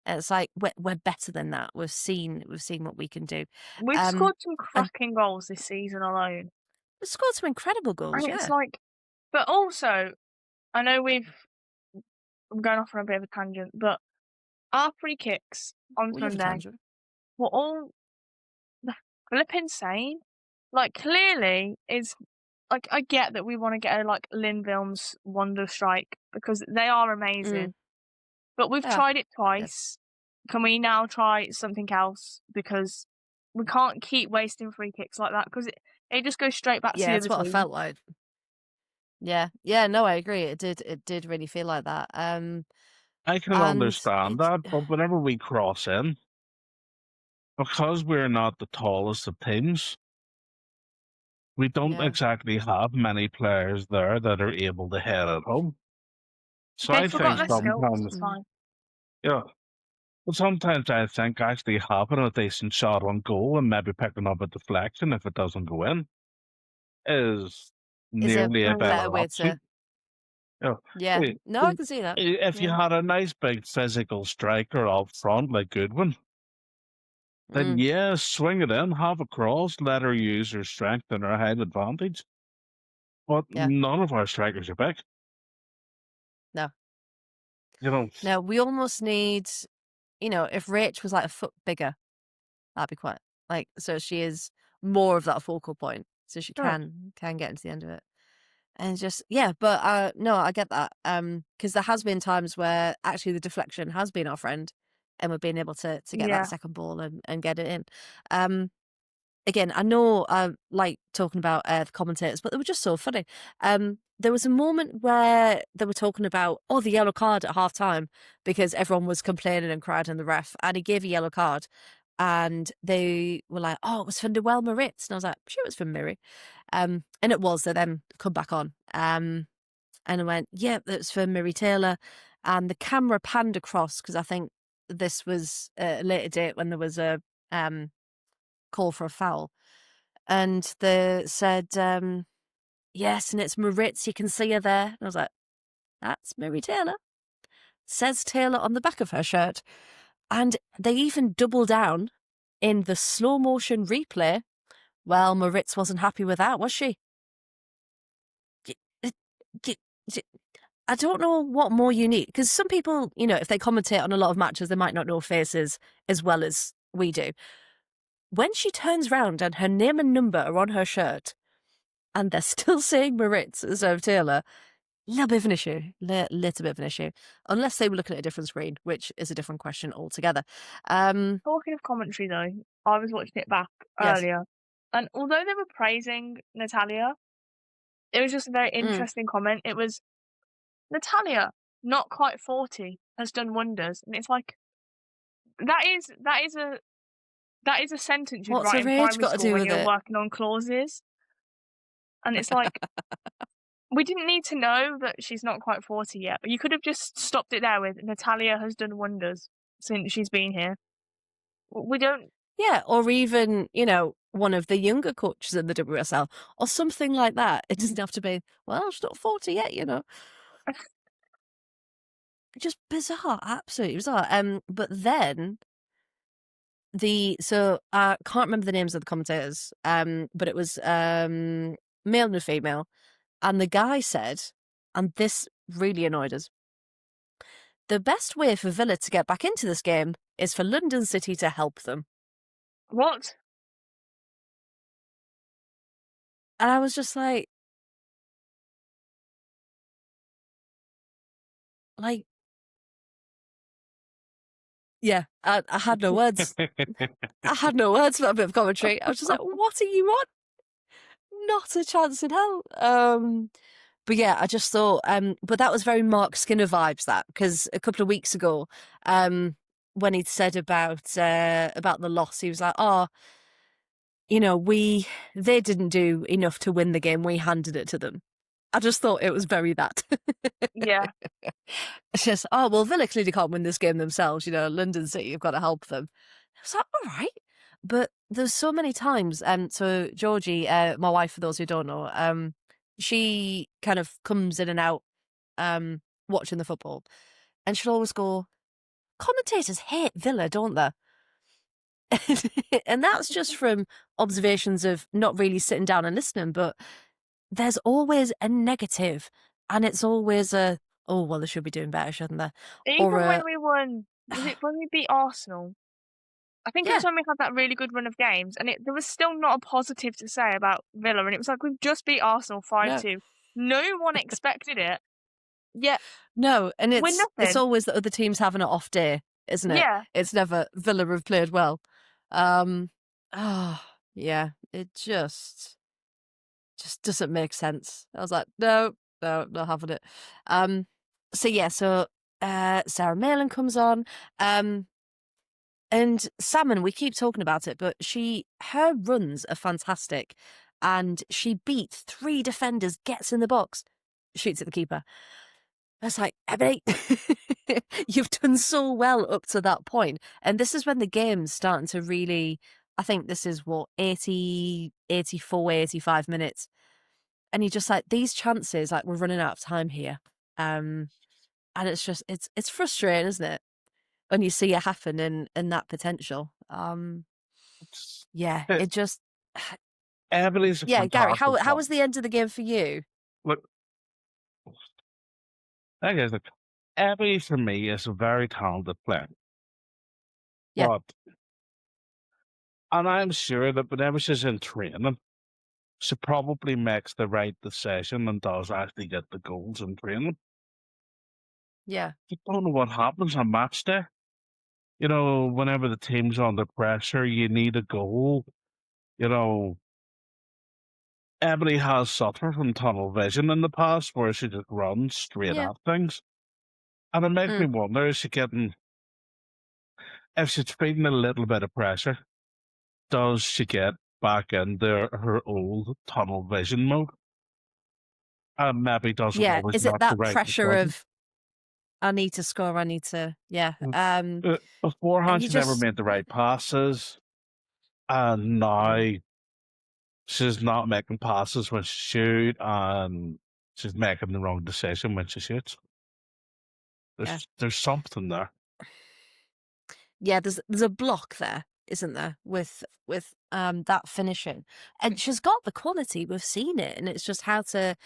And it's like, we're better than that. We've seen what we can do. We've scored some cracking goals this season alone. We've scored some incredible goals, and it's like, but also, I know I'm going off on a bit of a tangent, but our free kicks on Sunday were all flipping insane. Like, clearly, is like, I get that we want to get a like Lindvilm's Wonder Strike because they are amazing, but we've tried it twice. Yes. Can we now try something else? Because we can't keep wasting free kicks like that because it just goes straight back to the other team. Yeah, that's what I felt like. Yeah, no, I agree. It did really feel like that. I can understand that, but whenever we cross in, because we're not the tallest of teams, we don't exactly have many players there that are able to head it home. So I think sometimes, yeah, but sometimes I think actually having a decent shot on goal and maybe picking up a deflection if it doesn't go in is nearly a better option. Yeah, no, I can see that. If you had a nice big physical striker up front like Goodwin, then swing it in, have a cross, let her use her strength and her height advantage. But none of our strikers are big. No. No, we almost need, if Rach was like a foot bigger, that'd be quite, like, so she is more of that focal point, so she can get into the end of it. And just, but no, I get that. Because there has been times where actually the deflection has been our friend and we've been able to get that second ball and get it in. Again, I know I like talking about the commentators, but they were just so funny. There was a moment where they were talking about, the yellow card at half time because everyone was complaining and crying on the ref, and he gave a yellow card. And they were like, it was for Noelle Moritz. And I was like, sure, it was for Miri. And it was. They then come back on. And I went, it was for Miri Taylor. And the camera panned across because I think this was a later date when there was a call for a foul. And they said, yes, and it's Moritz. You can see her there. And I was like, that's Miri Taylor. Says Taylor on the back of her shirt. And they even double down in the slow motion replay. Well, Moritz wasn't happy with that, was she? I don't know what more you need, because some people, if they commentate on a lot of matches, they might not know faces as well as we do. When she turns round and her name and number are on her shirt, and they're still saying Moritz instead of Taylor, little bit of an issue. Unless they were looking at a different screen, which is a different question altogether. Talking of commentary, though, I was watching it back earlier, and although they were praising Natalia, it was just a very interesting comment. It was, Natalia, not quite 40, has done wonders, and it's like, that is a sentence you'd write in primary school when you're working on clauses, and it's like. We didn't need to know that she's not quite 40 yet. You could have just stopped it there with, Natalia has done wonders since she's been here. We don't... Yeah, or even, one of the younger coaches in the WSL or something like that. It doesn't have to be, well, she's not 40 yet, Just bizarre, absolutely bizarre. But then so I can't remember the names of the commentators, but it was male and female. And the guy said, and this really annoyed us, the best way for Villa to get back into this game is for London City to help them. What? And I was just like, yeah, I had no words. I had no words for that bit of commentary. I was just like, what are you on? Not a chance in hell. But yeah, I just thought, but that was very Mark Skinner vibes, that, because a couple of weeks ago, when he'd said about the loss, he was like, they didn't do enough to win the game. We handed it to them. I just thought it was very that. Yeah. It's just, well, Villa clearly can't win this game themselves. London City, you've got to help them. I was like, all right. But there's so many times, so Georgie, my wife, for those who don't know, she kind of comes in and out watching the football, and she'll always go, commentators hate Villa, don't they? And that's just from observations of not really sitting down and listening, but there's always a negative, and it's always a, oh, well, they should be doing better, shouldn't they? Or Even when we won, was it when we beat Arsenal? I think it was yeah, when we had that really good run of games, and there was still not a positive to say about Villa, and it was like, we've just beat Arsenal no, 5-2. No one expected it, yet no, and we're it's nothing. always the other teams having an off day, isn't it? Yeah. It's never Villa have played well. Oh, yeah, it just doesn't make sense. I was like, no, not having it. So yeah, so Sarah Malin comes on. And Salmon, we keep talking about it, but her runs are fantastic. And she beats 3 defenders, gets in the box, shoots at the keeper. I was like, Ebony, you've done so well up to that point. And this is when the game's starting to really, I think this is what, 80, 84, 85 minutes. And you're just like, these chances, like, we're running out of time here. And it's just, it's frustrating, isn't it? When you see it happen in that potential. Yeah, It, it just, Emily's a yeah, Gary, fantastic how club. was the end of the game for you? Look, I guess look, Emily for me is a very talented player, Yeah, but and I'm sure that whenever she's in training, she probably makes the right decision and does actually get the goals in training. yeah, You don't know what happens on match day. You know, whenever the team's under pressure, you need a goal. You know, Emily has suffered from tunnel vision in the past where she just runs straight yeah. at things. And it makes me Mm. wonder, if she's feeling a little bit of pressure, does she get back into her old tunnel vision mode? And maybe doesn't Yeah, always is it make the that right pressure decision. of, I need to score, I need to, yeah. And Beforehand, you she never just, made the right passes, and now mm, she's not making passes when she shoot, and she's making the wrong decision when she shoots. yeah. There's something there. Yeah, there's a block there, isn't there, with that finishing. And she's got the quality, we've seen it, and it's just how to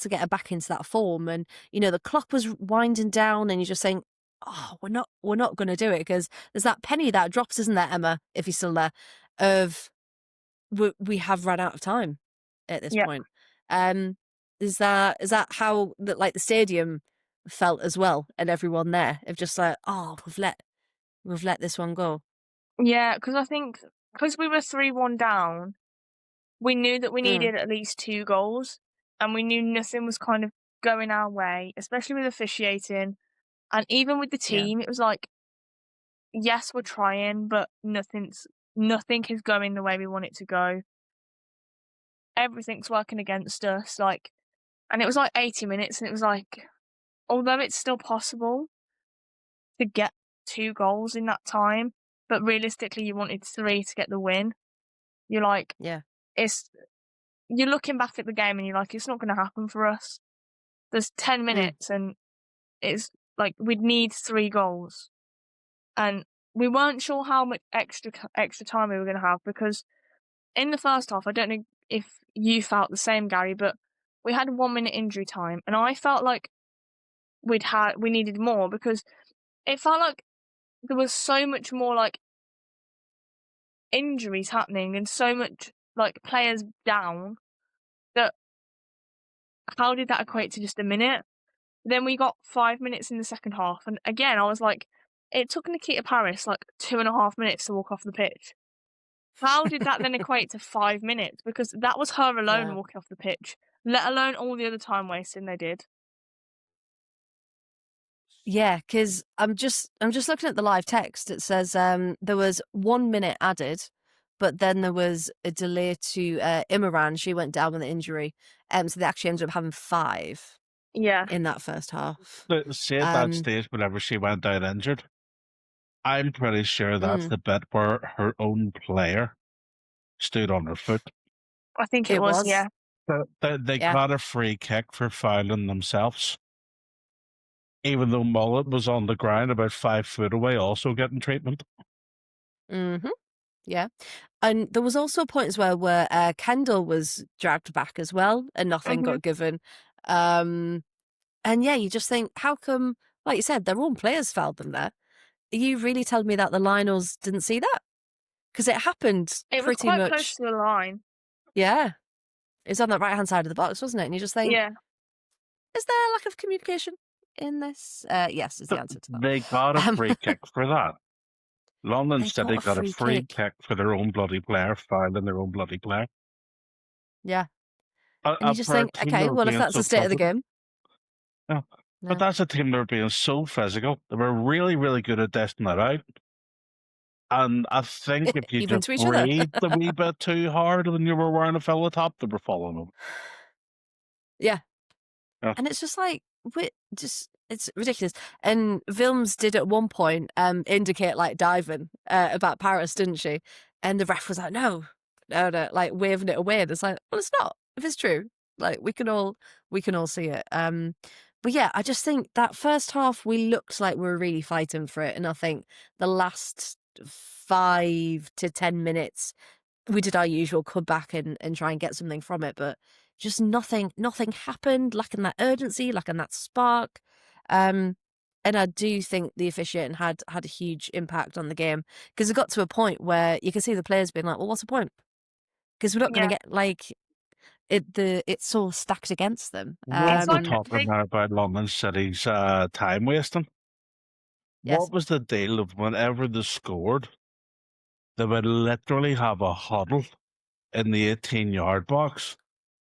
get her back into that form. And the clock was winding down, and you're just saying, oh, we're not going to do it, because there's that penny that drops, isn't there, Emma, if you're still there, of we have run out of time at this Yeah. point. Is that how the stadium felt as well, and everyone there, of just like, oh, we've let this one go. Yeah, because I think, because we were 3-1 down, we knew that we Mm, needed at least 2 goals, and we knew nothing was kind of going our way, especially with officiating. And even with the yeah, team, it was like, yes, we're trying, but nothing is going the way we want it to go. Everything's working against us, and it was like 80 minutes, and it was like, although it's still possible to get 2 goals in that time, but realistically you wanted 3 to get the win. You're like, yeah. you're looking back at the game and you're like, it's not going to happen for us. There's 10 Mm, minutes and it's like we'd need 3 goals. And we weren't sure how much extra time we were going to have, because in the first half, I don't know if you felt the same, Gary, but we had 1 minute injury time, and I felt like we needed more, because it felt like there was so much more like injuries happening and so much like players down, that how did that equate to just a minute? Then we got 5 minutes in the second half, and again, I was like, it took Nikita Paris like 2.5 minutes to walk off the pitch. How did that then equate to 5 minutes? Because that was her alone yeah. walking off the pitch, let alone all the other time wasting they did. Yeah, because I'm just looking at the live text. It says there was 1 minute added, but then there was a delay to Imran. She went down with an injury, so they actually ended up having 5 Yeah. in that first half. See at that Um, stage whenever she went out injured, I'm pretty sure that's the bit where her own player stood on her foot. I think it was, yeah. They got a free kick for fouling themselves, even though Mullet was on the ground about 5 foot away, also getting treatment. Mm-hmm. Yeah. And there was also points where Kendall was dragged back as well and nothing got given. And yeah, you just think, how come, like you said, their own players fouled them there? Are you really telling me that the Lionels didn't see that? Because it happened It was pretty quite much close to the line. Yeah. It's on the right-hand side of the box, wasn't it? And you just think, Yeah. is there a lack of communication in this? Yes, is the answer to that. They got a free kick for that. London City got a free kick for their own bloody player, fouling their own bloody player. Yeah. And you just think, okay, well, if that's the state of the game. Yeah. But that's a team that were being so physical. They were really, really good at dishing it out. And I think if you just breathed a wee bit too hard when you were wearing a fella top, they were falling over. Yeah. And it's just like, it's ridiculous. And Vilms did at one point indicate like diving about Paris, didn't she? And the ref was like, no, like waving it away. And it's like, well, it's not. If it's true, like we can all see it. But yeah, I just think that first half we looked like we were really fighting for it, and I think the last 5 to 10 minutes we did our usual come back and try and get something from it, but just nothing happened, lacking that urgency, lacking that spark. And I do think the officiating had a huge impact on the game, because it got to a point where you can see the players being like, well, what's the point? Because we're not going to get like it's all stacked against them. We're talking now about London City's time wasting. Yes. What was the deal of whenever they scored, they would literally have a huddle in the 18-yard box.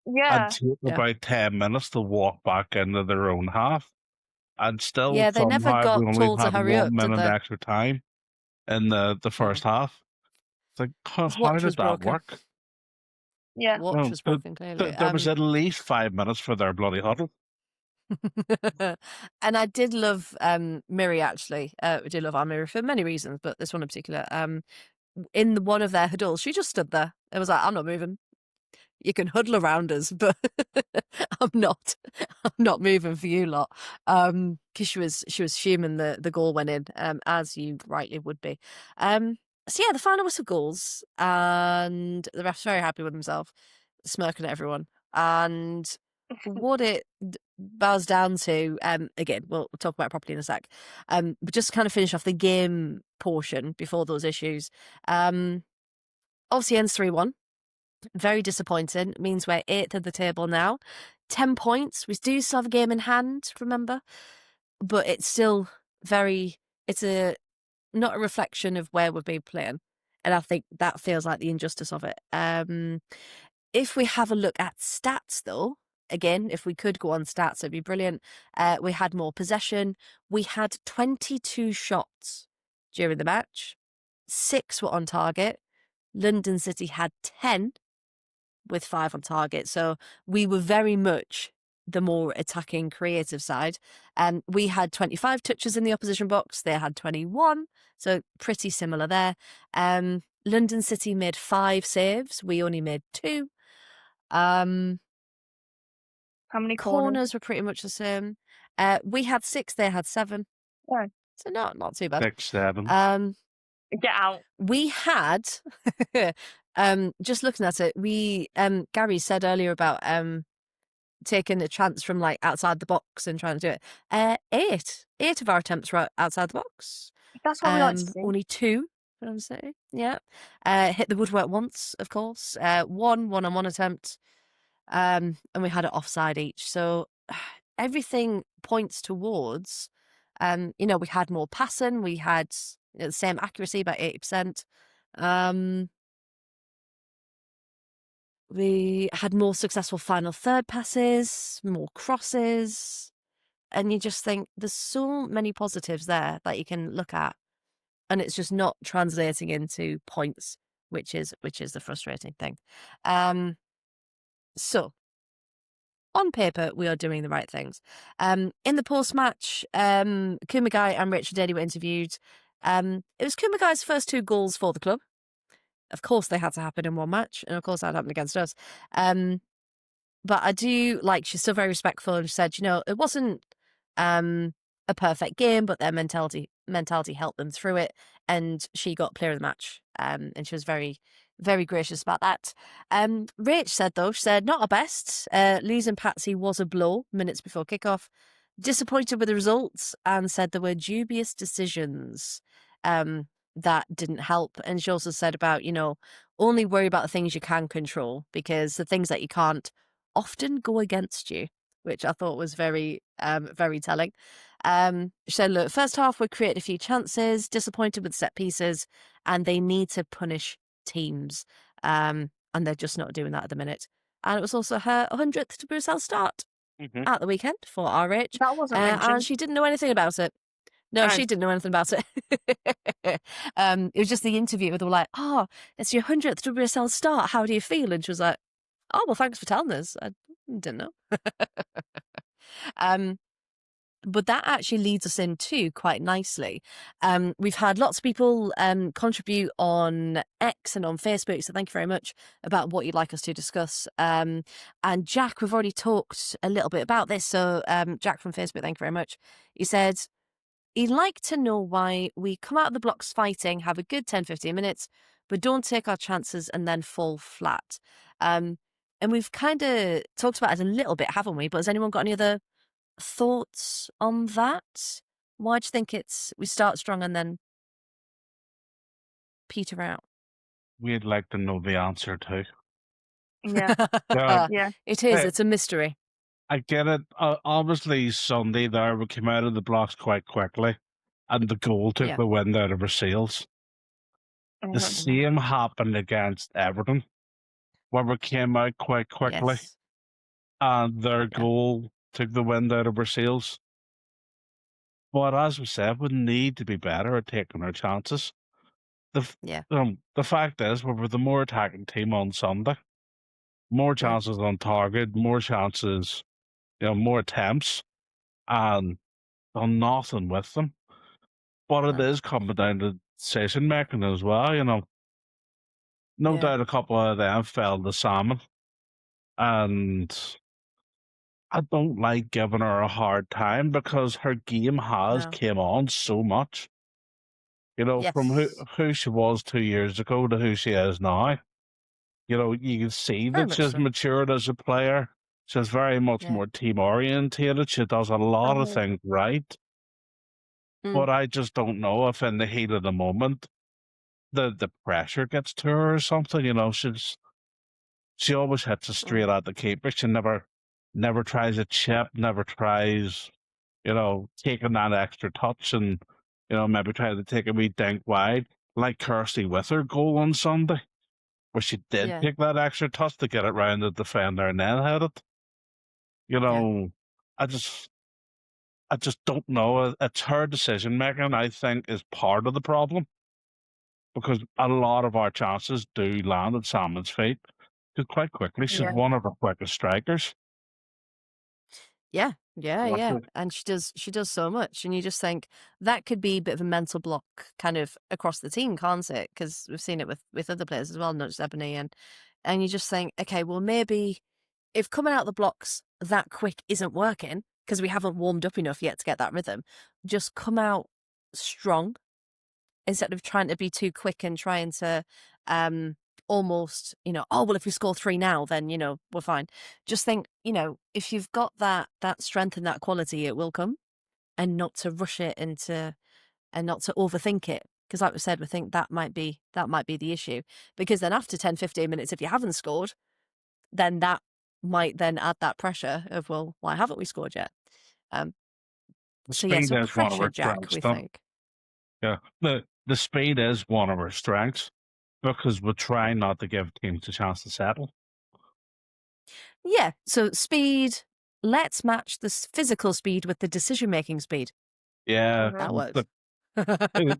Yeah. And take about 10 minutes to walk back into their own half. And still, they never got told to hurry up, 1 minute extra time in the first half. It's like, how did that work? Yeah. Watch was broken, clearly. There was at least 5 minutes for their bloody huddle. And I did love Miri, actually. I did love our Miri for many reasons, but this one in particular. In one of their huddles, she just stood there. It was like, I'm not moving. You can huddle around us, but I'm not moving for you lot. Because she was fuming the goal went in, as you rightly would be. So yeah, the final whistle goals, and the ref's very happy with himself, smirking at everyone. And what it bows down to, again, we'll talk about it properly in a sec. But just to kind of finish off the game portion before those issues. Obviously ends 3-1. Very disappointing. It means we're 8th at the table now. 10 points. We do still have a game in hand, remember? But it's still it's not a reflection of where we've been playing. And I think that feels like the injustice of it. If we have a look at stats, though, again, if we could go on stats, it'd be brilliant. We had more possession. We had 22 shots during the match. 6 were on target. London City had 10 with 5 on target. So we were very much the more attacking, creative side. We had 25 touches in the opposition box. They had 21. So pretty similar there. London City made 5 saves. We only made 2. How many corners were pretty much the same. We had 6. They had 7. Yeah. So not too bad. 6, 7. Get out. We had, just looking at it, we Gary said earlier about taking a chance from like outside the box and trying to do it. 8 of our attempts were outside the box. That's what we like to see. Only 2, I'm saying. Yeah. Hit the woodwork once, of course. 1-on-1 attempt. And we had it offside each. So everything points towards, we had more passing. We had the same accuracy, about 80%. We had more successful final third passes, more crosses. And you just think there's so many positives there that you can look at. And it's just not translating into points, which is the frustrating thing. So, on paper, we are doing the right things. In the post-match, Kumagai and Richard Daly were interviewed. It was Kumagai's first 2 goals for the club. Of course, they had to happen in one match, and of course, that happened against us. But I do like she's still very respectful and said, it wasn't a perfect game, but their mentality helped them through it, and she got player of the match. And she was very, very gracious about that. Rach said though, she said not our best. Losing Patsy was a blow minutes before kickoff. Disappointed with the results and said there were dubious decisions that didn't help. And she also said about, only worry about the things you can control because the things that you can't often go against you, which I thought was very, very telling. She said, look, first half we created a few chances, disappointed with set pieces, and they need to punish teams. And they're just not doing that at the minute. And it was also her 100th to Brussels start at the weekend for RH. That wasn't mentioned. And she didn't know anything about it. No, she didn't know anything about it. It was just the interview where they were like, oh, it's your 100th WSL start. How do you feel? And she was like, oh, well, thanks for telling us. I didn't know. But that actually leads us into quite nicely. We've had lots of people contribute on X and on Facebook, so thank you very much about what you'd like us to discuss. And Jack, we've already talked a little bit about this. So Jack from Facebook, thank you very much. He said, he'd like to know why we come out of the blocks fighting, have a good 10, 15 minutes, but don't take our chances and then fall flat. And we've kind of talked about it a little bit, haven't we? But has anyone got any other thoughts on that? Why do you think we start strong and then peter out? We'd like to know the answer too. Yeah. Yeah. It is. It's a mystery. I get it. Obviously, Sunday there, we came out of the blocks quite quickly, and the goal took the wind out of our sails. The same happened against Everton, where we came out quite quickly, and their goal took the wind out of our sails. But as we said, we need to be better at taking our chances. The fact is, we were the more attacking team on Sunday. More chances on target, more chances, more attempts, and done nothing with them. But it is coming down to decision making as well, No doubt a couple of them fell the salmon. And I don't like giving her a hard time because her game has came on so much. From who she was 2 years ago to who she is now. You can see that she's matured as a player. She's very much more team orientated. She does a lot of things right. But I just don't know if in the heat of the moment the pressure gets to her or something. She always hits it straight at the keeper. She never tries a chip, never tries, taking that extra touch and, maybe trying to take a wee dink wide, like Kirsty with her goal on Sunday, where she did take that extra touch to get it round the defender and then hit it. I just don't know. It's her decision making, I think, is part of the problem. Because a lot of our chances do land at Salmon's feet. Because quite quickly, she's one of our quickest strikers. Yeah. And she does so much. And you just think that could be a bit of a mental block kind of across the team, can't it? Because we've seen it with other players as well, not just Ebony. And you just think, okay, well, maybe if coming out of the blocks that quick isn't working, because we haven't warmed up enough yet to get that rhythm, just come out strong instead of trying to be too quick and trying to almost, oh, well, if we score 3 now, then, we're fine. Just think, if you've got that strength and that quality, it will come, and not to rush it and not to overthink it. Because like we said, we think that might be the issue. Because then after 10, 15 minutes, if you haven't scored, then that might then add that pressure of, well, why haven't we scored yet? So pressure, Jack, we think. Yeah, the speed is one of our strengths because we try not to give teams a chance to settle. Yeah, so speed, let's match the physical speed with the decision-making speed. Yeah. That works.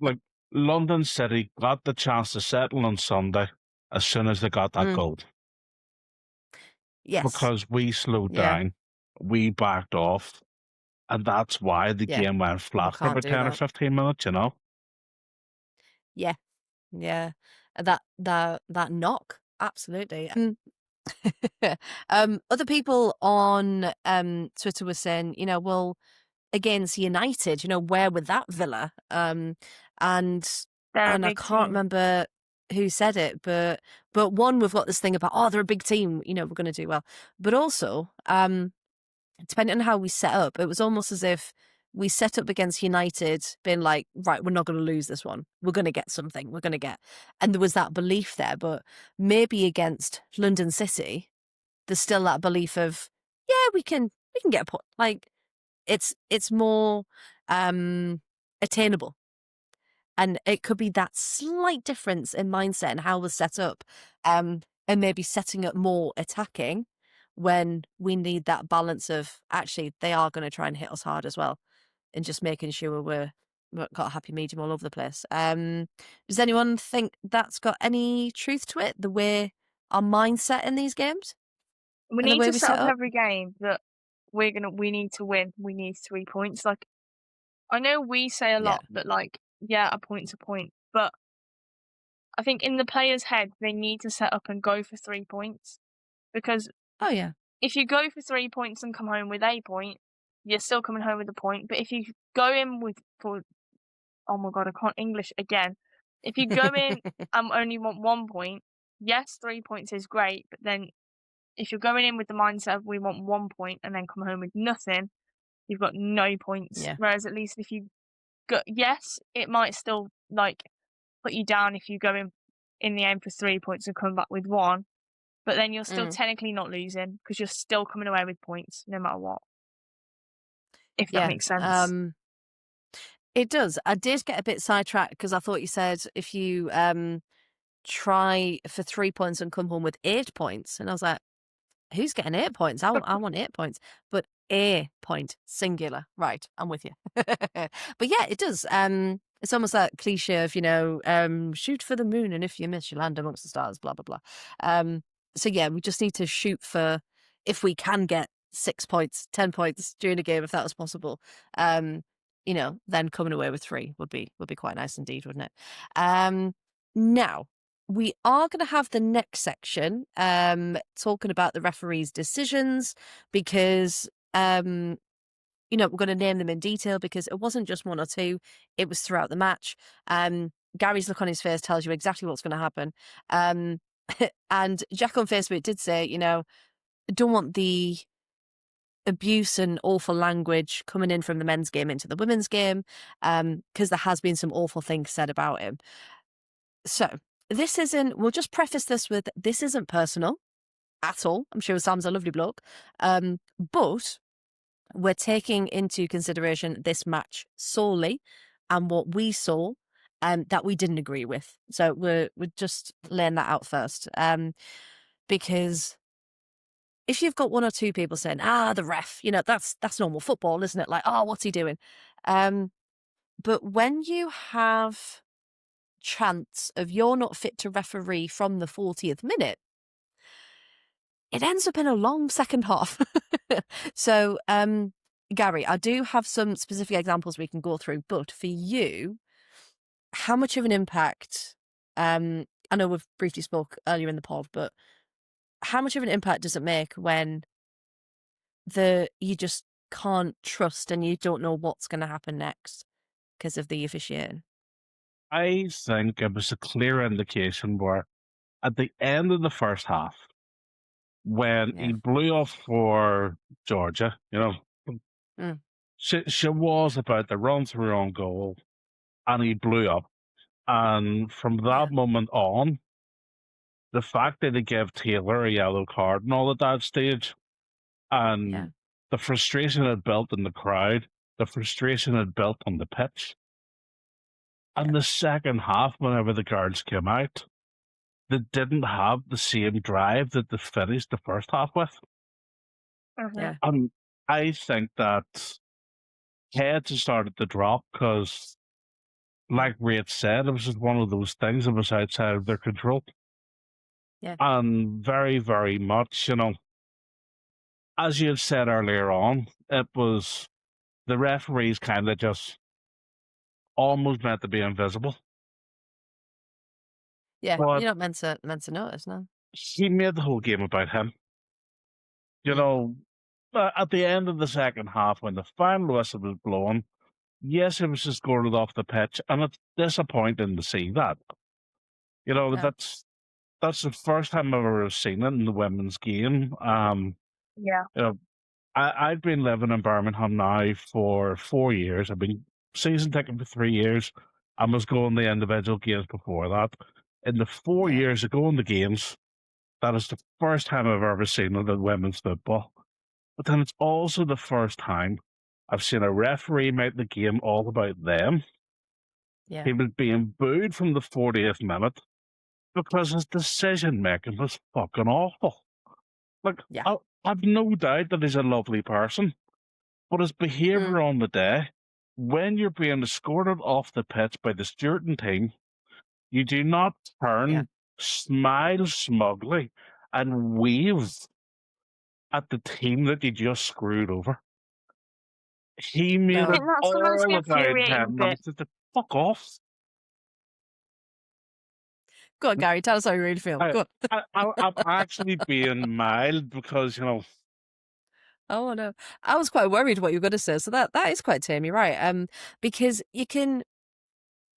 Like London City got the chance to settle on Sunday as soon as they got that goal. Yes. Because we slowed down, we backed off, and that's why the game went flat for about 10 or 15 minutes, Yeah, yeah. That knock, absolutely. Other people on Twitter were saying, well, against United, where were that Villa? And They're a I big can't team. remember who said it, but one, we've got this thing about, oh, they're a big team, we're going to do well. But also, depending on how we set up, it was almost as if we set up against United, being like, right, we're not going to lose this one. We're going to get something. We're going to get, and there was that belief there. But maybe against London City, there's still that belief of, yeah, we can get a point. Like it's more attainable. And it could be that slight difference in mindset and how we're set up, and maybe setting up more attacking when we need that balance of actually they are going to try and hit us hard as well, and just making sure we've got a happy medium all over the place. Does anyone think that's got any truth to it? The way our mindset in these games We and the need way to we set set up up? every game that we need to win. We need 3 points. Like, I know we say a Yeah. lot that, like, yeah, a point's a point, but I think in the player's head, they need to set up and go for 3 points, because Oh yeah. if you go for 3 points and come home with a point, you're still coming home with a point. But if you go in oh my god, I can't English again. If you go in and only want 1 point, yes, 3 points is great, but then if you're going in with the mindset of we want 1 point and then come home with nothing, you've got no points. Yeah. Whereas at least if you go, yes, it might still like put you down if you go in the end for 3 points and come back with 1, but then you're still Mm. technically not losing because you're still coming away with points no matter what. If that Yeah. makes sense. It does. I did get a bit sidetracked because I thought you said if you try for 3 points and come home with 8 points, and I was like, who's getting 8 points? I want 8 points, but a point, singular. Right, I'm with you. But yeah, it does. It's almost that cliche of, shoot for the moon, and if you miss, you land amongst the stars. Blah blah blah. So yeah, we just need to shoot for, if we can get 6 points, 10 points during a game, if that was possible. Then coming away with 3 would be quite nice indeed, wouldn't it? Now, we are going to have the next section talking about the referee's decisions, because we're going to name them in detail, because it wasn't just 1 or 2, it was throughout the match. Gary's look on his face tells you exactly what's going to happen. And Jack on Facebook did say, don't want the abuse and awful language coming in from the men's game into the women's game, because there has been some awful things said about him. So we'll just preface this with, this isn't personal at all. I'm sure Sam's a lovely bloke. But we're taking into consideration this match solely and what we saw that we didn't agree with. So we're just laying that out first. Because if you've got 1 or 2 people saying, the ref, that's normal football, isn't it? Like, what's he doing? But when you have chance of you're not fit to referee from the 40th minute, it ends up in a long second half. So, Gary, I do have some specific examples we can go through, but for you, how much of an impact, I know we've briefly spoke earlier in the pod, but how much of an impact does it make when you just can't trust and you don't know what's going to happen next because of the officiating? I think it was a clear indication where at the end of the first half, when Yeah. he blew off for Georgia, Mm. she was about to run through on goal, and he blew up. And from Yeah. that moment on, the fact that he gave Taylor a yellow card and all at that stage, and Yeah. the frustration it built in the crowd, the frustration it built on the pitch, and the second half, whenever the guards came out, they didn't have the same drive that they finished the first half with. Mhm. Yeah. And I think that heads started to drop because, like Ray said, it was just one of those things that was outside of their control. Yeah. And very, very much, as you had said earlier on, it was the referees kind of just almost meant to be invisible. Yeah, but you're not meant to notice, no. he made the whole game about him. You Mm. know, at the end of the second half, when the final whistle was blown, yes, he was escorted off the pitch, and it's disappointing to see that. You know, Yeah. that's the first time I've ever seen it in the women's game. Yeah. You know, I've been living in Birmingham now for 4 years. I've been season ticket for 3 years. I was going to individual games before that. In the 4 years of going to games, that is the first time I've ever seen it in women's football. But then it's also the first time I've seen a referee make the game all about them. Yeah. He was being booed from the 40th minute because his decision making was fucking awful. Like, Yeah. I've no doubt that he's a lovely person, but his behaviour on the day, when you're being escorted off the pitch by the Stewarton team, you do not turn, smile smugly, and wave at the team that you just screwed over. He made No. it That's the most all about infuriating him, and bit. it's just fuck off. Go on, Gary, tell us how you really feel. Go on. I'm actually being mild because, you know, Oh, no. I was quite worried what you were going to say, so that is quite tame, you're right. Because you can,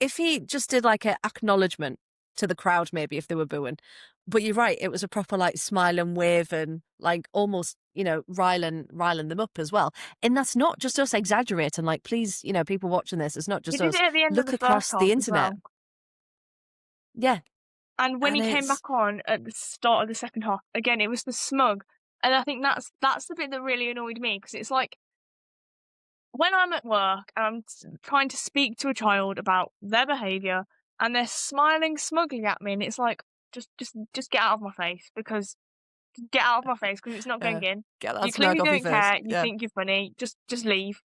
if he just did like an acknowledgement to the crowd, maybe if they were booing, but you're right, it was a proper like smile and wave and like almost, riling them up as well. And that's not just us exaggerating. Like, please, people watching this, it's not He just did us. it at the end of Look the first across half the as internet. well. Yeah. And when And he came it's back on at the start of the second half, again, it was the smug. And I think that's the bit that really annoyed me, because it's like, when I'm at work and I'm trying to speak to a child about their behaviour and they're smiling smugly at me, and it's like, just get out of my face, because it's not going in. get You that smirk clearly off your don't face. care. You Yeah. think you're funny. Just leave.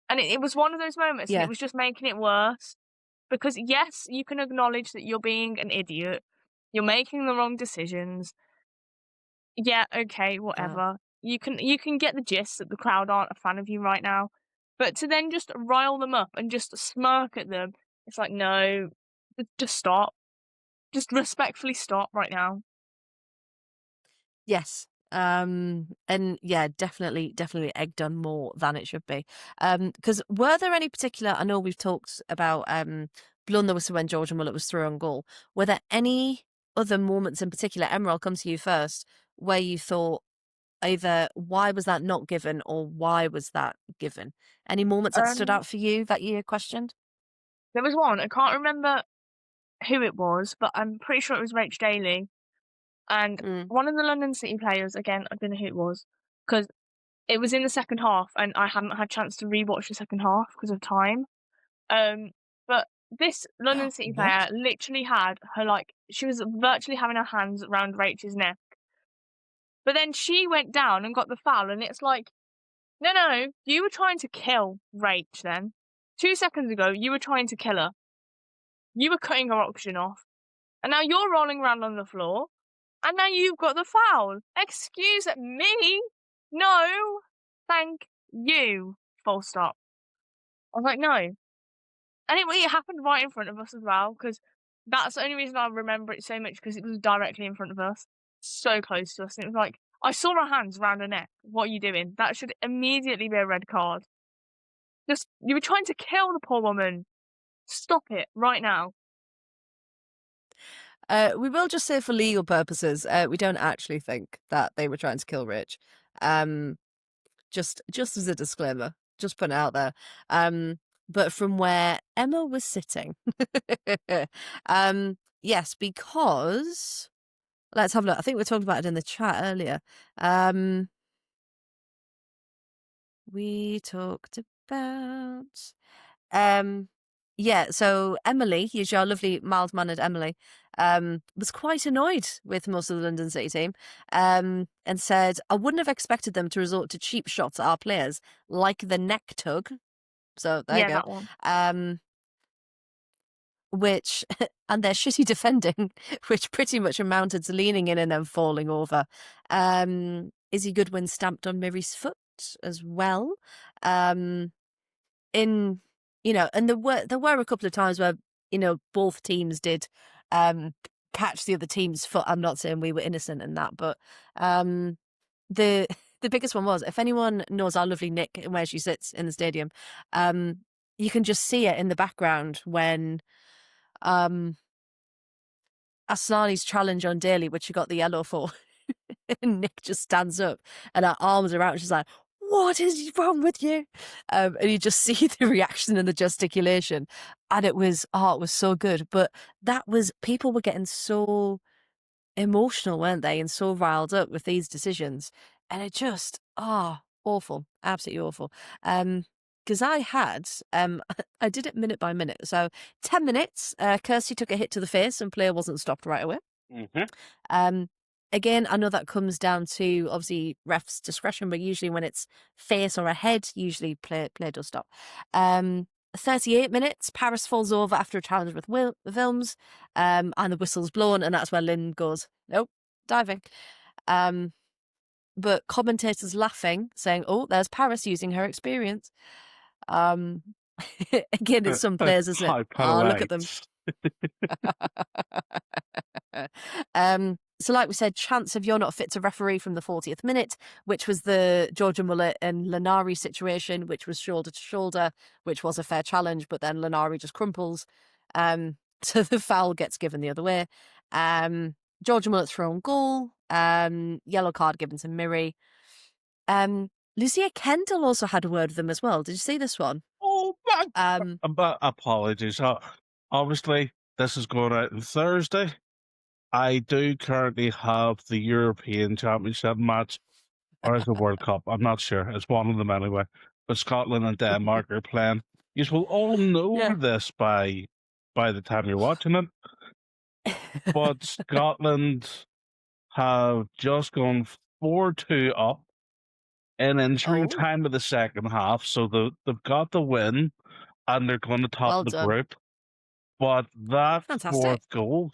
And it was one of those moments, and Yeah. it was just making it worse. Because yes, you can acknowledge that you're being an idiot. You're making the wrong decisions. Yeah, okay, whatever. You can get the gist that the crowd aren't a fan of you right now. But to then just rile them up and just smirk at them, it's like, no, just stop. Just respectfully stop right now. Yes. And yeah, definitely egged on more than it should be. Because were there any particular, I know we've talked about blowing the whistle when Georgia Mullet was through on goal. Were there any other moments in particular, Emma, I'll come to you first, where you thought either why was that not given or why was that given? Any moments that stood Um, out for you that you questioned? there was one, I can't remember who it was, but I'm pretty sure it was Rach Daly. And one of the London City players, again, I don't know who it was, because it was in the second half and I hadn't had a chance to rewatch the second half because of time. But this London City player literally had her, like, she was virtually having her hands around Rachel's neck. But then she went down and got the foul, and it's like, no, you were trying to kill Rach then. 2 seconds ago, you were trying to kill her. You were cutting her oxygen off. And now you're rolling around on the floor, and now you've got the foul. Excuse me? No, thank you. Full stop. I was like, no. And it happened right in front of us as well, because that's the only reason I remember it so much, because it was directly in front of us, so close to us. And it was like, I saw her hands around her neck. What are you doing? That should immediately be a red card. You were trying to kill the poor woman. Stop it right now. We will just say for legal purposes, we don't actually think that they were trying to kill Rich. Just as a disclaimer, just putting it out there. But from where Emma was sitting, yes, because let's have a look. I think we talked about it in the chat earlier. We talked about yeah, so Emily, who's your lovely mild-mannered Emily, was quite annoyed with most of the London City team, and said, I wouldn't have expected them to resort to cheap shots at our players, like the neck tug. So there you go. That one. Which, and their shitty defending, which pretty much amounted to leaning in and then falling over. Izzy Goodwin stamped on Miri's foot as well. And there were a couple of times where, both teams did catch the other team's foot. I'm not saying we were innocent in that, but the biggest one was, if anyone knows our lovely Nick and where she sits in the stadium, you can just see it in the background when Asllani's challenge on Daly, which she got the yellow for. And Nick just stands up and her arms are out and she's like, what is wrong with you? And you just see the reaction and the gesticulation. And it was so good. But people were getting so emotional, weren't they? And so riled up with these decisions. And it just, awful. Absolutely awful. Because I did it minute by minute. So 10 minutes, Kirsty took a hit to the face and player wasn't stopped right away. Mm-hmm. Again, I know that comes down to, obviously, ref's discretion, but usually when it's face or a head, usually play does stop. 38 minutes, Paris falls over after a challenge with Wilms, and the whistle's blown, and that's where Lynn goes, nope, diving. But commentators laughing, saying, oh, there's Paris using her experience. Again, it's some players, isn't it? Oh, look at them. So like we said, chance of you're not fit to referee from the 40th minute, which was the Georgia Mullet and Lanari situation, which was shoulder to shoulder, which was a fair challenge, but then Lanari just crumples. So the foul gets given the other way. Georgia Mullet's thrown goal, yellow card given to Miri. Lucia Kendall also had a word with them as well. Did you see this one? Oh, but apologies. Obviously, this is going out on Thursday. I do currently have the European Championship match, or is it World Cup? I'm not sure. It's one of them anyway. But Scotland and Denmark are playing. You will all know this by the time you're watching it. But Scotland have just gone 4-2 up in injury time of the second half, so they've got the win, and they're going to top the group. But that fourth goal...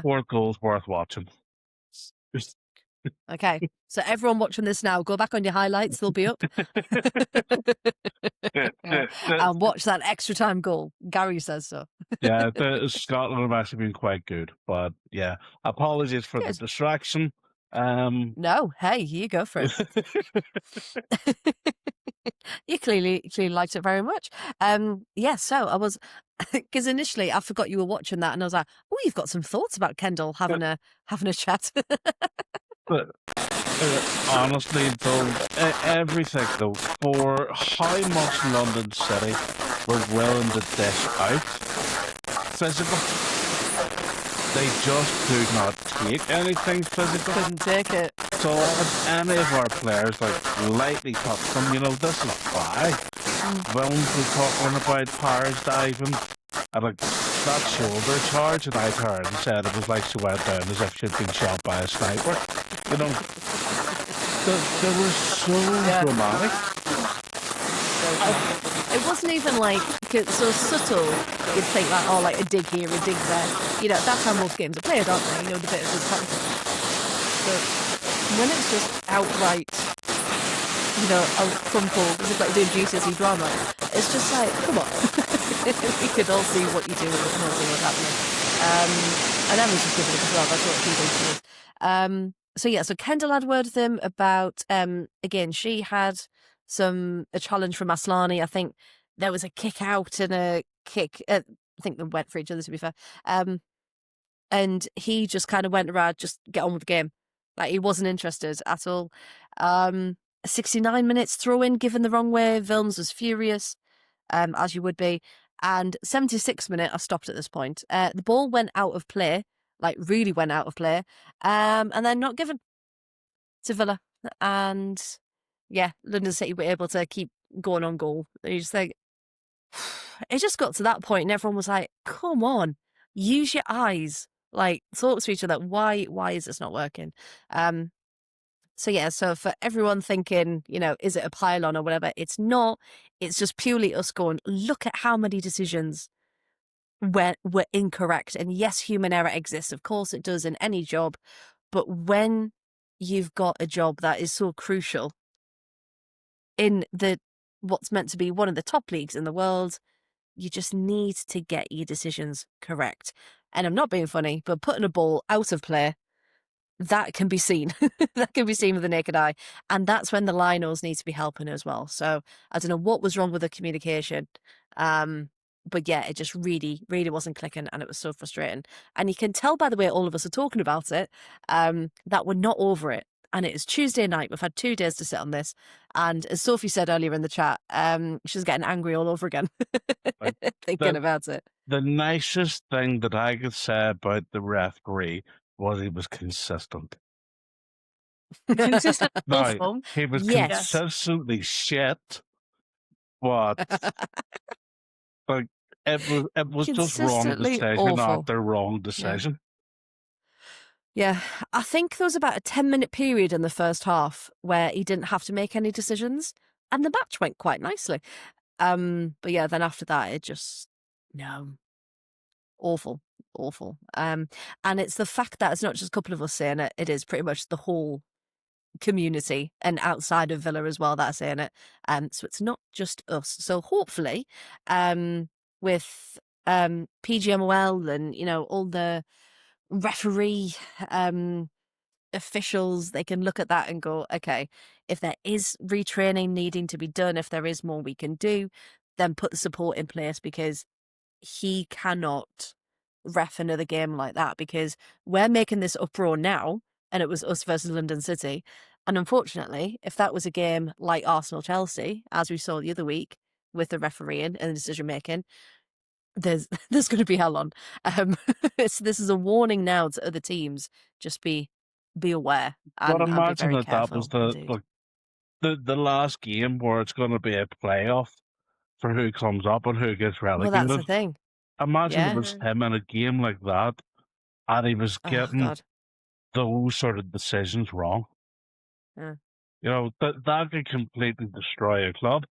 fourth goal is worth watching. Okay, so everyone watching this now, go back on your highlights, they'll be up. And watch that extra time goal. Gary says so. Scotland have actually been quite good. But yeah, apologies for the distraction. No, hey, you go for it. You clearly liked it very much. So I was, because initially I forgot you were watching that, and I was like, oh, you've got some thoughts about Kendall having a chat. But honestly, though, everything though, for how much London City were willing to dish out physical, they just could not take anything physical. Couldn't take it. So if any of our players lightly touched them, this is why. Wilms was talking about Paris diving and that shoulder charge, and I heard and said it was like she went down as if she'd been shot by a sniper. They were so dramatic. It wasn't even so subtle. You'd think like a dig here, a dig there. That's how most games are played, aren't they? The bit of the tactic. But when it's just outright, a crumple, it's like doing GCSE drama. It's just like, come on. We could all see what you do and we can all see what's happening. And Emma's just giving it as well. That's what she is. So Kendall had word with them about, again, she had a challenge from Asllani. I think there was a kick out and a kick. I think they went for each other, to be fair. And he just kind of went around, just get on with the game. He wasn't interested at all. 69 minutes throw in given the wrong way. Wilms was furious, as you would be. And 76 minute, I stopped at this point. The ball went out of play, really went out of play, and then not given to Villa. And London City were able to keep going on goal. You just think, it just got to that point, and everyone was like, come on, use your eyes. Talk to each other. Why is this not working? So for everyone thinking, is it a pylon or whatever? It's not. It's just purely us going, look at how many decisions were incorrect. And yes, human error exists. Of course it does in any job. But when you've got a job that is so crucial in what's meant to be one of the top leagues in the world, you just need to get your decisions correct. And I'm not being funny, but putting a ball out of play, that can be seen. That can be seen with the naked eye. And that's when the linos need to be helping as well. So I don't know what was wrong with the communication. But yeah, it just really, really wasn't clicking, and it was so frustrating. And you can tell by the way all of us are talking about it, that we're not over it. And it is Tuesday night. We've had 2 days to sit on this. And as Sophie said earlier in the chat, she's getting angry all over again, thinking about it. The nicest thing that I could say about the referee was he was consistent. Consistent No, awful. he was consistently shit, but like it was just wrong decision after wrong decision. Yeah, I think there was about a 10-minute period in the first half where he didn't have to make any decisions, and the match went quite nicely. But yeah, then after that, it just awful. And it's the fact that it's not just a couple of us saying it; it is pretty much the whole community and outside of Villa as well that are saying it. So it's not just us. So hopefully, with PGMOL and all the referee officials, they can look at that and go, okay, if there is retraining needing to be done, if there is more we can do, then put the support in place, because he cannot ref another game like that, because we're making this uproar now and it was us versus London City. And unfortunately, if that was a game like Arsenal-Chelsea, as we saw the other week with the refereeing and the decision making, there's going to be hell on. This is a warning now to other teams. Just be aware and be very careful. That was the last game where it's going to be a playoff for who comes up and who gets relegated. Well, that's the thing. Imagine it was him in a game like that, and he was getting those sort of decisions wrong. That could completely destroy a club.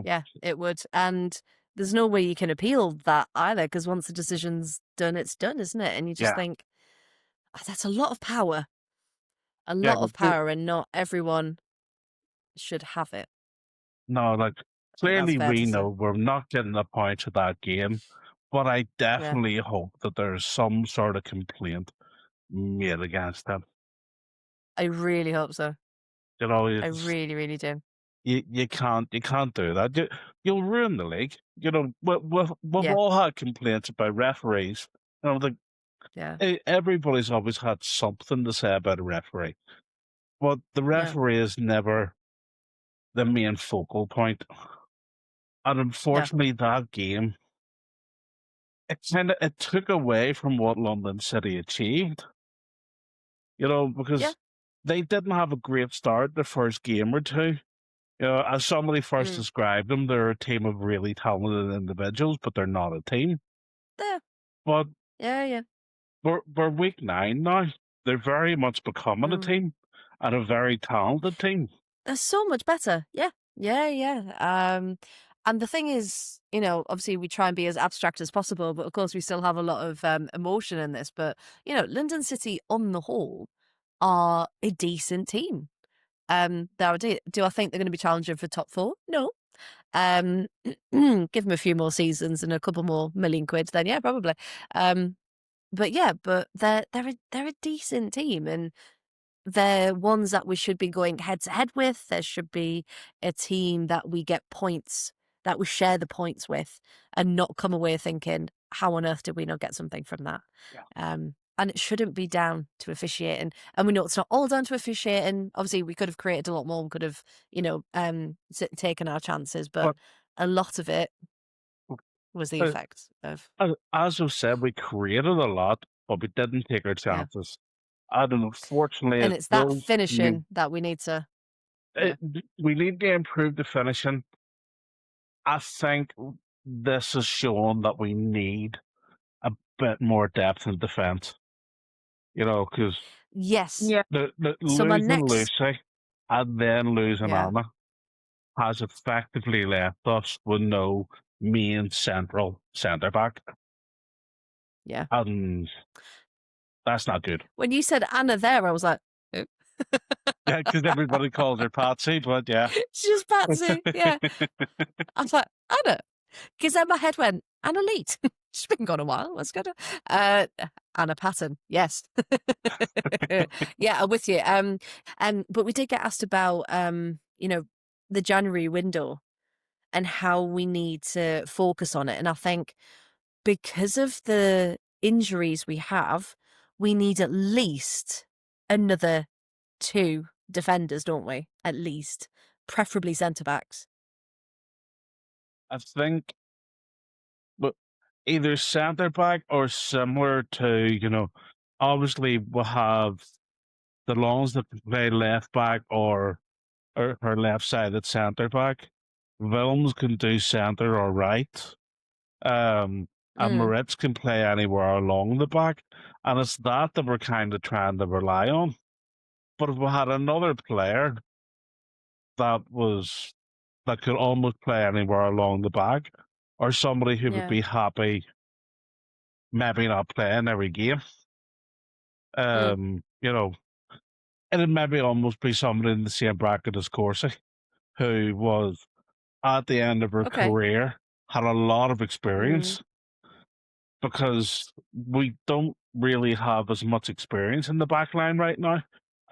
Yeah, it would. And there's no way you can appeal that either, because once the decision's done, it's done, isn't it? And you just think, that's a lot of power. A lot of power, and not everyone should have it. No, clearly we know we're not getting a point to that game, but I definitely hope that there's some sort of complaint made against him. I really hope so. I really, really do. You can't do that. You'll ruin the league. We've all had complaints about referees. Everybody's always had something to say about a referee, but the referee is never the main focal point. And unfortunately, that game, it took away from what London City achieved. Because they didn't have a great start the first game or two. As somebody first described them, they're a team of really talented individuals, but they're not a team. Yeah. But we're week 9 now. They're very much becoming a team, and a very talented team. They're so much better. Yeah. And the thing is, obviously we try and be as abstract as possible, but of course we still have a lot of emotion in this. But, London City on the whole are a decent team. Do I think they're going to be challenging for top 4? No. Give them a few more seasons and a couple more million quid, then yeah, probably. But they're a decent team, and they're ones that we should be going head to head with. There should be a team that we get points, that we share the points with, and not come away thinking, how on earth did we not get something from that? And it shouldn't be down to officiating. And we know it's not all down to officiating. Obviously, we could have created a lot more. We could have, taken our chances. But a lot of it was the effect of... As I've said, we created a lot, but we didn't take our chances. And unfortunately... And it's that finishing that we need to... we need to improve the finishing. I think this has shown that we need a bit more depth in defence. Because losing Lucy and then losing Anna has effectively left us with no main central centre-back. Yeah. And that's not good. When you said Anna there, I was like, oh. Yeah, because everybody calls her Patsy, but yeah. She's just Patsy, yeah. I was like, Anna. Because then my head went, Anna Leet. She's been gone a while. What's going on? Anna Patton, yes. Yeah, I'm with you. But we did get asked about, the January window and how we need to focus on it. And I think because of the injuries we have, we need at least another 2 defenders, don't we? At least. Preferably centre backs. I think but either centre back or similar to, obviously we'll have the ones that can play left back or her left sided centre back. Wilms can do centre or right. And Moritz can play anywhere along the back. And it's that we're kind of trying to rely on. But if we had another player that could almost play anywhere along the back, or somebody who would be happy maybe not playing every game, it'd maybe almost be somebody in the same bracket as Corsi, who was at the end of her career, had a lot of experience, because we don't really have as much experience in the back line right now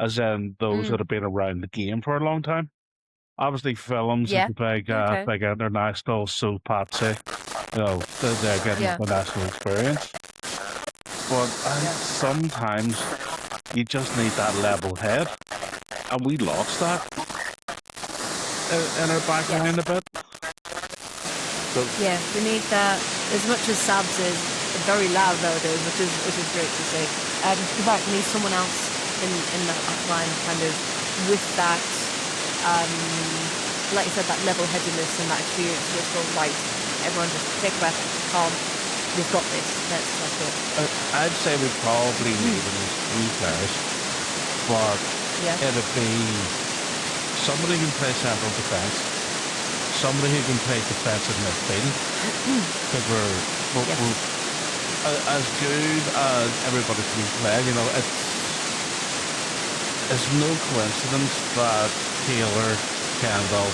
as in those that have been around the game for a long time. Obviously, Films is a big international, so Patsy, they're getting the national experience. But sometimes you just need that level head, and we lost that in our back line a bit. So, yeah, we need that. As much as Sabs is very loud nowadays, which is great to see. In fact, we need someone else in that back line, kind of with that, like you said, that level-headedness and that experience. Just go right. Everyone just take a breath, calm. We've got this. Let's go. I'd say we probably need at least 3 players, but it'd be somebody who can play central defence, somebody who can play defensive midfield, because we're as good as everybody can play. It's no coincidence that Taylor, Kendall,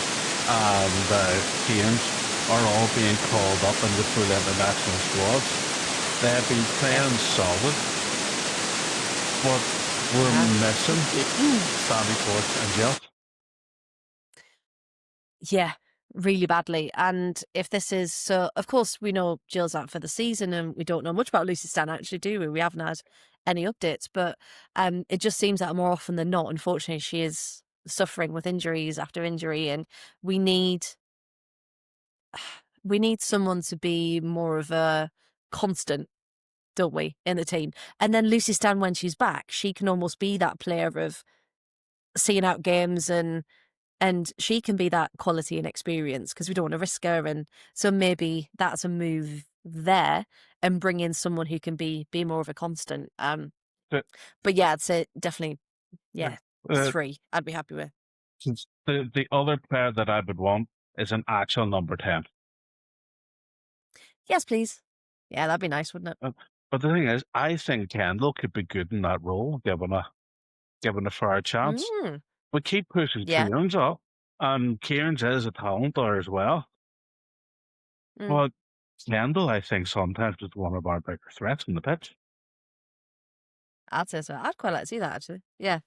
and James are all being called up in the full international squads. They have been playing solid, but we're missing Sammy Forth and Jill. Yeah, really badly. And if this is so, of course, we know Jill's out for the season, and we don't know much about Lucy Stan, actually, do we? We haven't had any updates, but it just seems that more often than not, unfortunately, she is suffering with injuries after injury, and we need someone to be more of a constant, don't we, in the team? And then Lucy Stan, when she's back, she can almost be that player of seeing out games, and she can be that quality and experience, because we don't want to risk her. And so maybe that's a move there, and bring in someone who can be more of a constant. But yeah, I'd say definitely, 3 I'd be happy with. The other player that I would want is an actual number 10. Yes, please. Yeah, that'd be nice, wouldn't it? But the thing is, I think Kendall could be good in that role, given a fair chance. We keep pushing Kieran's up, and Kieran's is a talent there as well. But Kendall, I think, sometimes is one of our bigger threats in the pitch. I'd say so. I'd quite like to see that, actually. Yeah.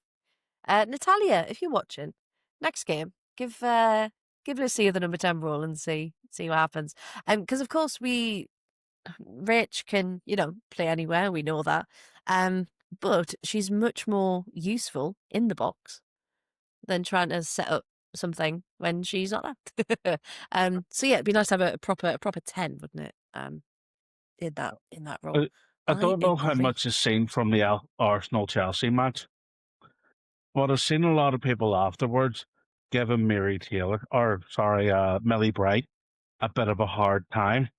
Natalia, if you're watching, next game, give Lucia the number 10 role and see what happens. Because of course Rach can, play anywhere. We know that. But she's much more useful in the box than trying to set up something when she's not there. So yeah, it'd be nice to have a proper 10, wouldn't it? In that role. I don't know how much is seen from the Arsenal-Chelsea match, but I've seen a lot of people afterwards giving Millie Bright a bit of a hard time,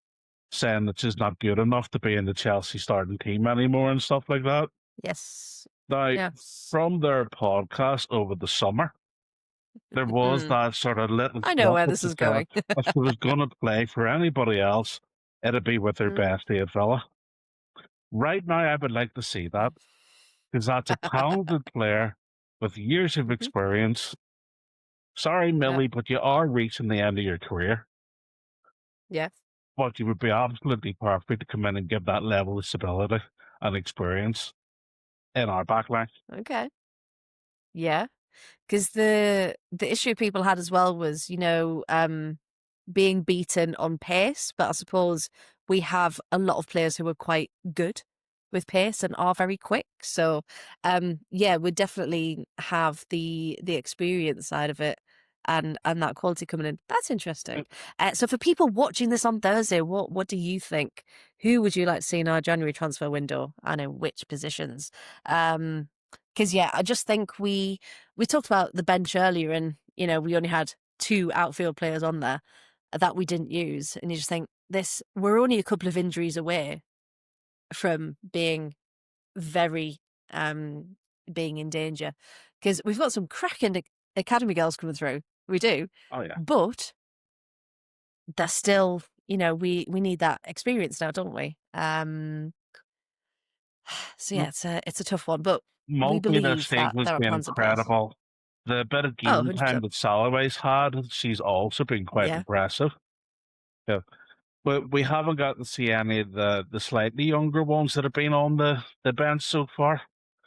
saying that she's not good enough to be in the Chelsea starting team anymore and stuff like that. Yes. Now, from their podcast over the summer, there was that sort of little... I know where this is going. If she was going to play for anybody else, it'd be with her bestie at Villa. Right now, I would like to see that, because that's a talented player with years of experience. Sorry, Millie, but you are reaching the end of your career. Yeah. But you would be absolutely perfect to come in and give that level of stability and experience in our backline. Okay. Yeah. Because the issue people had as well was, being beaten on pace. But I suppose we have a lot of players who are quite good with pace and are very quick. So, yeah, we definitely have the experience side of it and that quality coming in. That's interesting. So for people watching this on Thursday, what do you think? Who would you like to see in our January transfer window and in which positions? Because yeah, I just think we talked about the bench earlier, and we only had 2 outfield players on there that we didn't use, and you just think we're only a couple of injuries away from being very being in danger, because we've got some cracking academy girls coming through. We do. Oh yeah. But they're still, we need that experience now, don't we? So yeah, it's a tough one, but we Mobley this believe that season's there are been plans in place. incredible. The bit of Oh, game time 100%. that Salaway's had, she's also been quite Yeah. impressive. Yeah. But we haven't got to see any of the slightly younger ones that have been on the bench so far.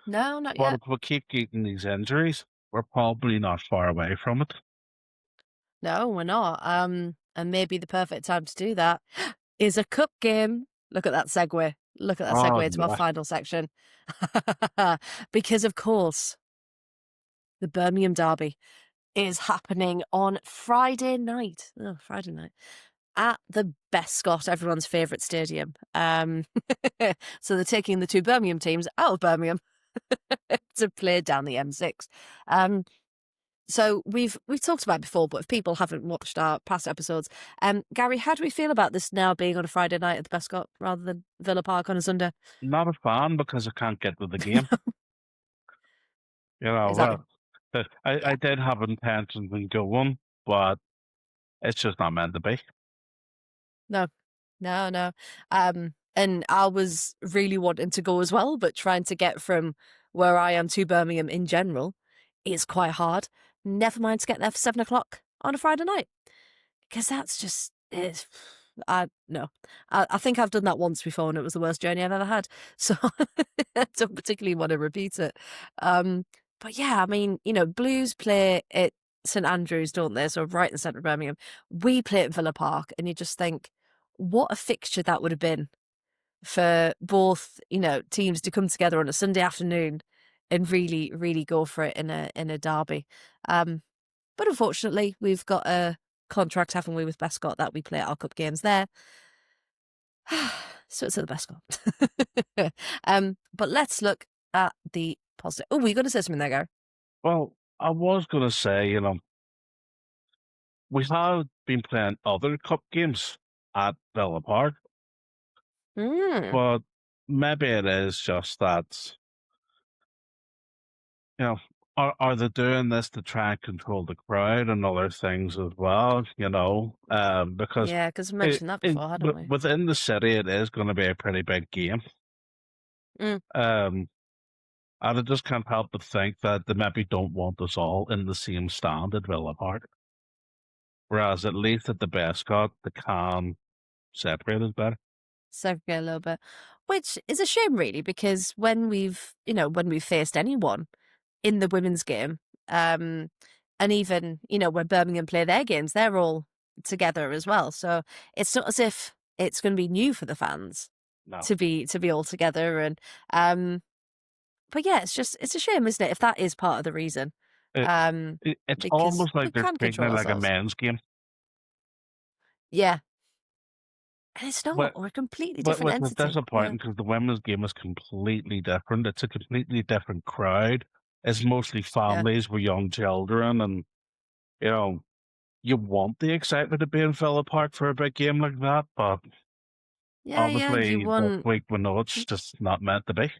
No, not But yet. if we keep getting these injuries, we're probably not far away from it. No, we're not. And maybe the perfect time to do that is a cup game. Look at that segue. Look at that Oh, segue into our yeah. final section. Because of course, the Birmingham Derby is happening on Friday night. Oh, Friday night. At the Bescot, everyone's favourite stadium. So they're taking the 2 Birmingham teams out of Birmingham to play down the M6. So we've talked about it before, but if people haven't watched our past episodes, Gary, how do we feel about this now being on a Friday night at the Bescot rather than Villa Park on a Sunday? Not a fan because I can't get to the game. Exactly. I did have intentions in going, but it's just not meant to be. No. And I was really wanting to go as well, but trying to get from where I am to Birmingham in general is quite hard. Never mind to get there for 7 o'clock on a Friday night, because that's just no. I think I've done that once before, and it was the worst journey I've ever had. So I don't particularly want to repeat it. But yeah, I mean, Blues play at St Andrews, don't they? So right in the centre of Birmingham. We play at Villa Park, and you just think, what a fixture that would have been for both, teams to come together on a Sunday afternoon and really, really go for it in a derby. But unfortunately, we've got a contract, haven't we, with Bescot, that we play our cup games there. So it's at the Bescot. But let's look at the positive. Oh, were you going to say something there, Gary? Well, I was going to say, we have been playing other cup games at Villa Park, but maybe it is just that, are they doing this to try and control the crowd and other things as well, because Yeah, because we mentioned that before, hadn't we? within the city, it is going to be a pretty big game. And I just can't help but think that they maybe don't want us all in the same stand at Villa Park. Whereas at least at the Bescot, they can separate us better. Segregate a little bit, which is a shame, really, because when we've faced anyone in the women's game, and even, when Birmingham play their games, they're all together as well. So it's not as if it's going to be new for the fans to be all together. And but yeah, it's a shame, isn't it? If that is part of the reason, It's because almost we like they're can treating it control like a ourselves. men's game. Yeah, and it's not. But We're a completely which different is entity. disappointing because the women's game is completely different. It's a completely different crowd. It's mostly families with young children, and you want the excitement of being in Villa Park for a big game like that, but Yeah, you obviously this want. week we know it's just not meant to be.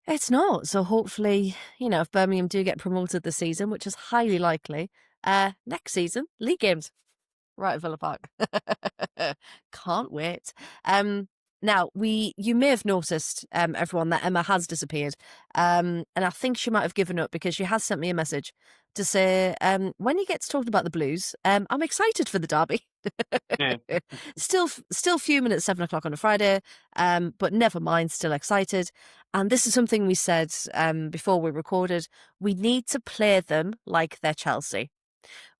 It's not. So hopefully, if Birmingham do get promoted this season, which is highly likely, next season, league games, right at Villa Park. Can't wait. Now, you may have noticed, everyone, that Emma has disappeared. And I think she might have given up because she has sent me a message to say, when you get to talking about the Blues, I'm excited for the derby. Yeah. Still fuming at 7 o'clock on a Friday, but never mind, still excited. And this is something we said before we recorded. We need to play them like they're Chelsea.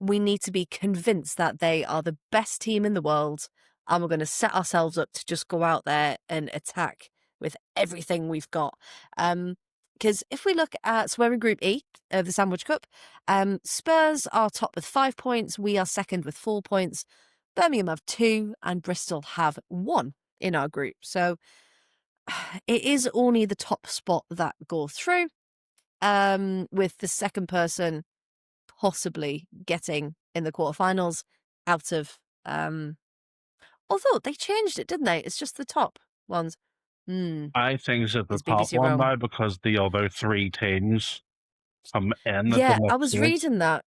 We need to be convinced that they are the best team in the world, and we're going to set ourselves up to just go out there and attack with everything we've got. Because if we look at, so we're in Group E of the Sandwich Cup, Spurs are top with 5 points, we are second with 4 points, Birmingham have 2, and Bristol have 1 in our group. So it is only the top spot that go through, with the second person possibly getting in the quarterfinals out of although they changed it, didn't they? It's just the top ones. I think it's at the Is top BBC one wrong? now because the other 3 teams come in at the Yeah, I next was stage. reading that.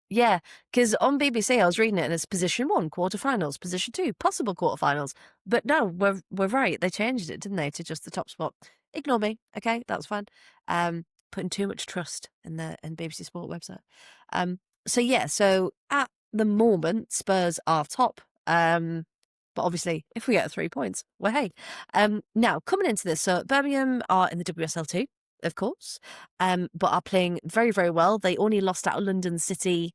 Yeah, because on BBC I was reading it and it's position 1, quarterfinals, position 2, possible quarterfinals. But no, we're right. They changed it, didn't they, to just the top spot. Ignore me, okay? That's fine. Putting too much trust in the BBC Sport website. So yeah, so at the moment Spurs are top. But obviously, if we get 3 points, well, hey. Now coming into this, so Birmingham are in the WSL2. Of course, but are playing very, very well. They only lost out of London City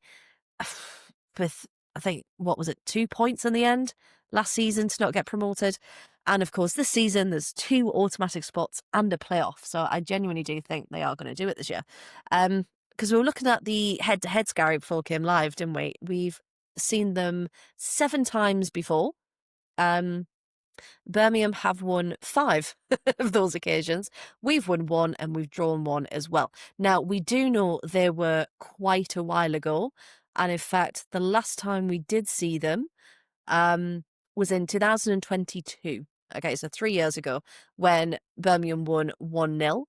with, I think, what was it, 2 points in the end last season to not get promoted. And of course, this season there's 2 automatic spots and a playoff. So I genuinely do think they are going to do it this year. Because we were looking at the head-to-heads, Gary, before we came live, didn't we? We've seen them 7 times before. Birmingham have won 5 of those occasions. We've won 1 and we've drawn 1 as well. Now, we do know they were quite a while ago. And in fact, the last time we did see them was in 2022. Okay, so 3 years ago when Birmingham won 1-0.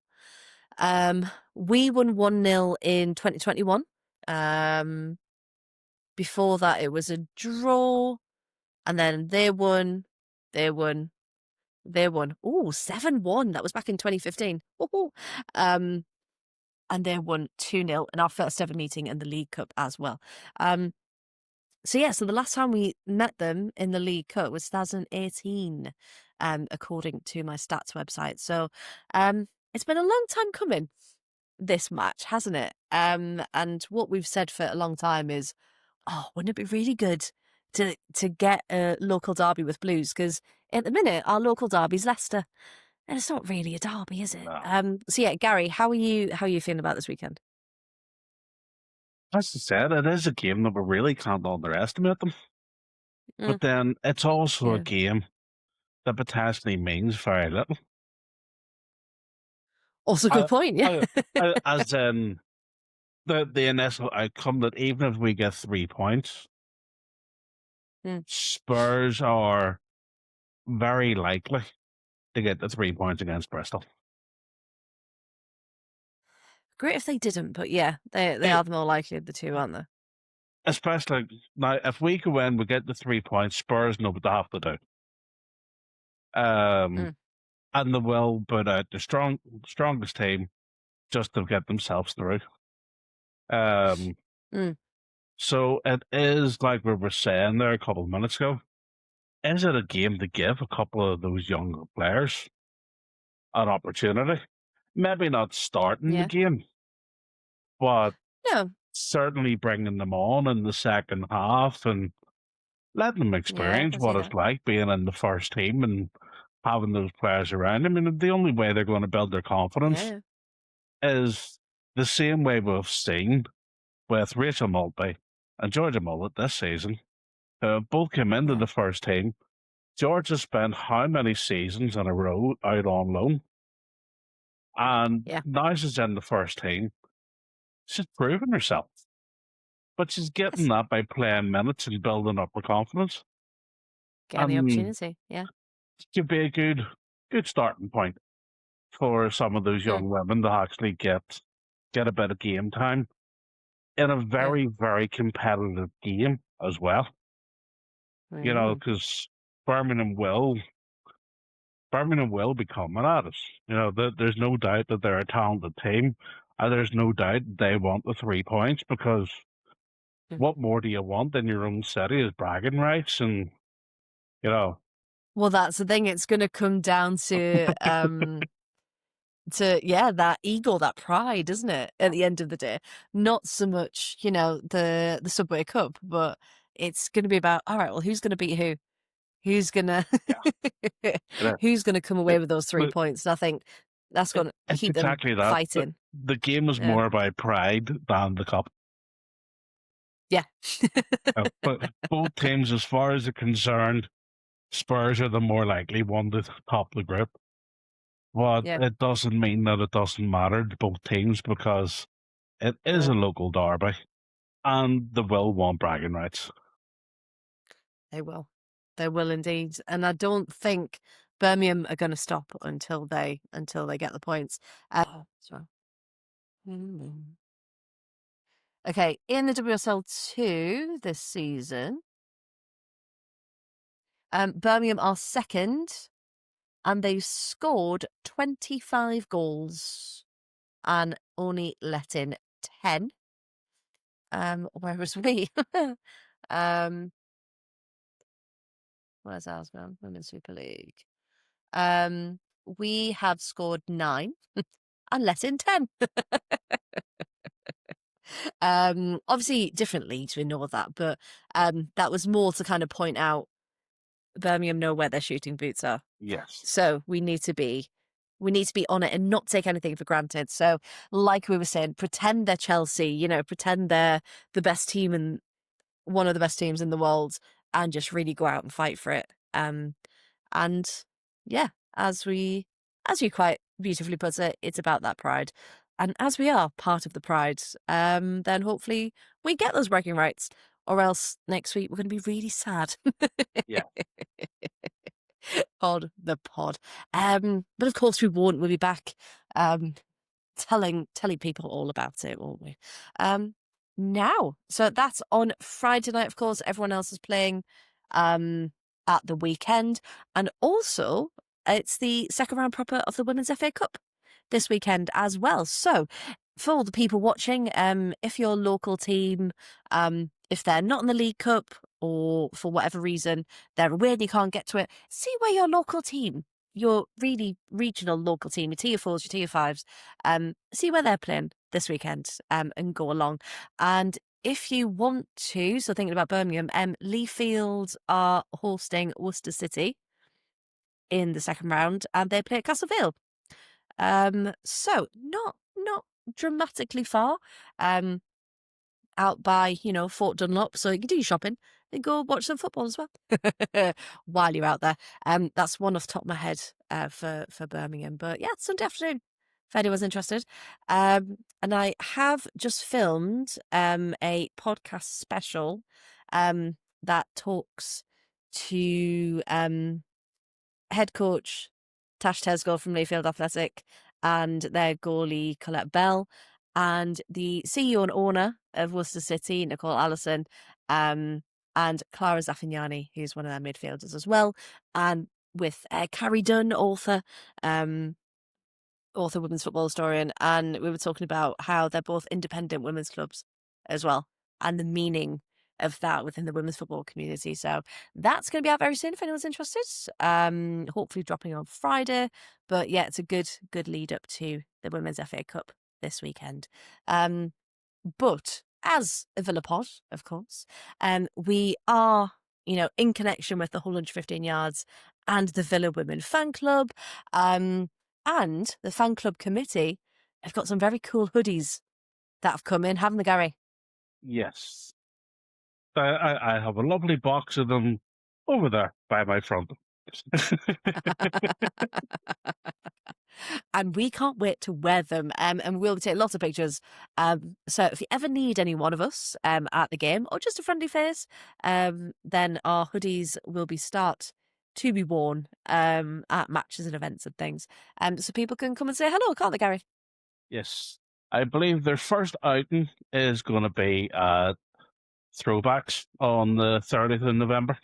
We won 1-0 in 2021. Before that, it was a draw. And then they won. Ooh, 7-1. That was back in 2015. Ooh. And they won 2-0 in our first ever meeting in the League Cup as well. So the last time we met them in the League Cup was 2018, according to my stats website. So it's been a long time coming, this match, hasn't it? And what we've said for a long time is, oh, wouldn't it be really good to get a local derby with Blues? Because at the minute, our local derby's Leicester, and it's not really a derby, is it? No. So yeah, Gary, how are you feeling about this weekend? As I said, it is a game that we really can't underestimate them. But then it's also a game that potentially means very little. Also a good point, yeah. As in the initial outcome that even if we get 3 points, Spurs are very likely to get the 3 points against Bristol. Great if they didn't, but yeah, they are the more likely of the two, aren't they? Especially now, if we go in, we get the 3 points, Spurs know what they have to do. And they will put out the strongest team just to get themselves through. So it is like we were saying there a couple of minutes ago. Is it a game to give a couple of those younger players an opportunity? Maybe not starting the game, but certainly bringing them on in the second half and letting them experience what it's like being in the first team and having those players around. I mean, the only way they're going to build their confidence is the same way we've seen with Rachel Maltby and Georgia Mullet this season, who both came into the first team. Georgia spent how many seasons in a row out on loan? And now she's in the first team. She's proven herself. But she's getting that by playing minutes and building up her confidence. Getting the opportunity, yeah. It could be a good starting point for some of those young women to actually get a bit of game time in a very, very competitive game as well. You know, because Birmingham will Birmingham will be coming at us. There's no doubt that they're a talented team, and there's no doubt they want the 3 points, because what more do you want in your own city as bragging rights? And well, that's the thing. It's going to come down to that ego, that pride, isn't it? At the end of the day, not so much the Subway Cup, but it's going to be about, all right, well, who's going to beat who? Who's gonna who's gonna come away with those 3 points? And I think that's going to it's keep them exactly that. fighting. The game is more about pride than the cup. Yeah. But both teams, as far as they're concerned, Spurs are the more likely one to top the group. But it doesn't mean that it doesn't matter to both teams, because it is a local derby, and they will want bragging rights. They will. They will indeed. And I don't think Birmingham are going to stop until they get the points. Okay, in the WSL 2 this season, Birmingham are second, and they've scored 25 goals and only let in 10. Whereas we, where's ours gone? Women's Super League. We have scored 9 and let in 10. Obviously different leagues, we know that, but that was more to kind of point out Birmingham know where their shooting boots are. Yes. So we need to be on it and not take anything for granted. So like we were saying, pretend they're Chelsea, pretend they're the best team and one of the best teams in the world, and just really go out and fight for it. And yeah, as you quite beautifully put it, it's about that pride. And as we are part of the pride, then hopefully we get those bragging rights, or else next week we're going to be really sad. Yeah. On the pod. But of course we won't. We'll be back telling people all about it, won't we? Now. So that's on Friday night, of course. Everyone else is playing at the weekend. And also it's the second round proper of the Women's FA Cup this weekend as well. So for all the people watching, if your local team, if they're not in the League Cup, or for whatever reason they're away and you can't get to it, see where your local team, your really regional local team, your tier 4s, your tier 5s, see where they're playing this weekend, and go along. And if you want to, so thinking about Birmingham, Lee Field are hosting Worcester City in the second round, and they play at Castle Vale. So not dramatically far, out by, Fort Dunlop, so you can do your shopping and go watch some football as well while you're out there. That's one off the top of my head for Birmingham. But yeah, Sunday afternoon, if anyone's interested. And I have just filmed a podcast special that talks to head coach Tash Tesgall from Layfield Athletic and their goalie Colette Bell, and the CEO and owner of Worcester City, Nicole Allison, and Clara Zaffignani, who's one of their midfielders as well, and with Carrie Dunn, author, women's football historian, and we were talking about how they're both independent women's clubs as well, and the meaning of that within the women's football community. So that's going to be out very soon if anyone's interested. Hopefully dropping on Friday. But yeah, it's a good lead up to the Women's FA Cup this weekend. But as a Villa pod, of course, we are, in connection with the Whole 115 Yards and the Villa Women Fan Club. And the fan club committee have got some very cool hoodies that have come in, haven't they, Gary? Yes. I have a lovely box of them over there by my front. And we can't wait to wear them, and we'll take lots of pictures. So if you ever need any one of us at the game, or just a friendly face, then our hoodies will start to be worn at matches and events and things. So people can come and say hello, can't they, Gary? Yes. I believe their first outing is going to be throwbacks on the 30th of November.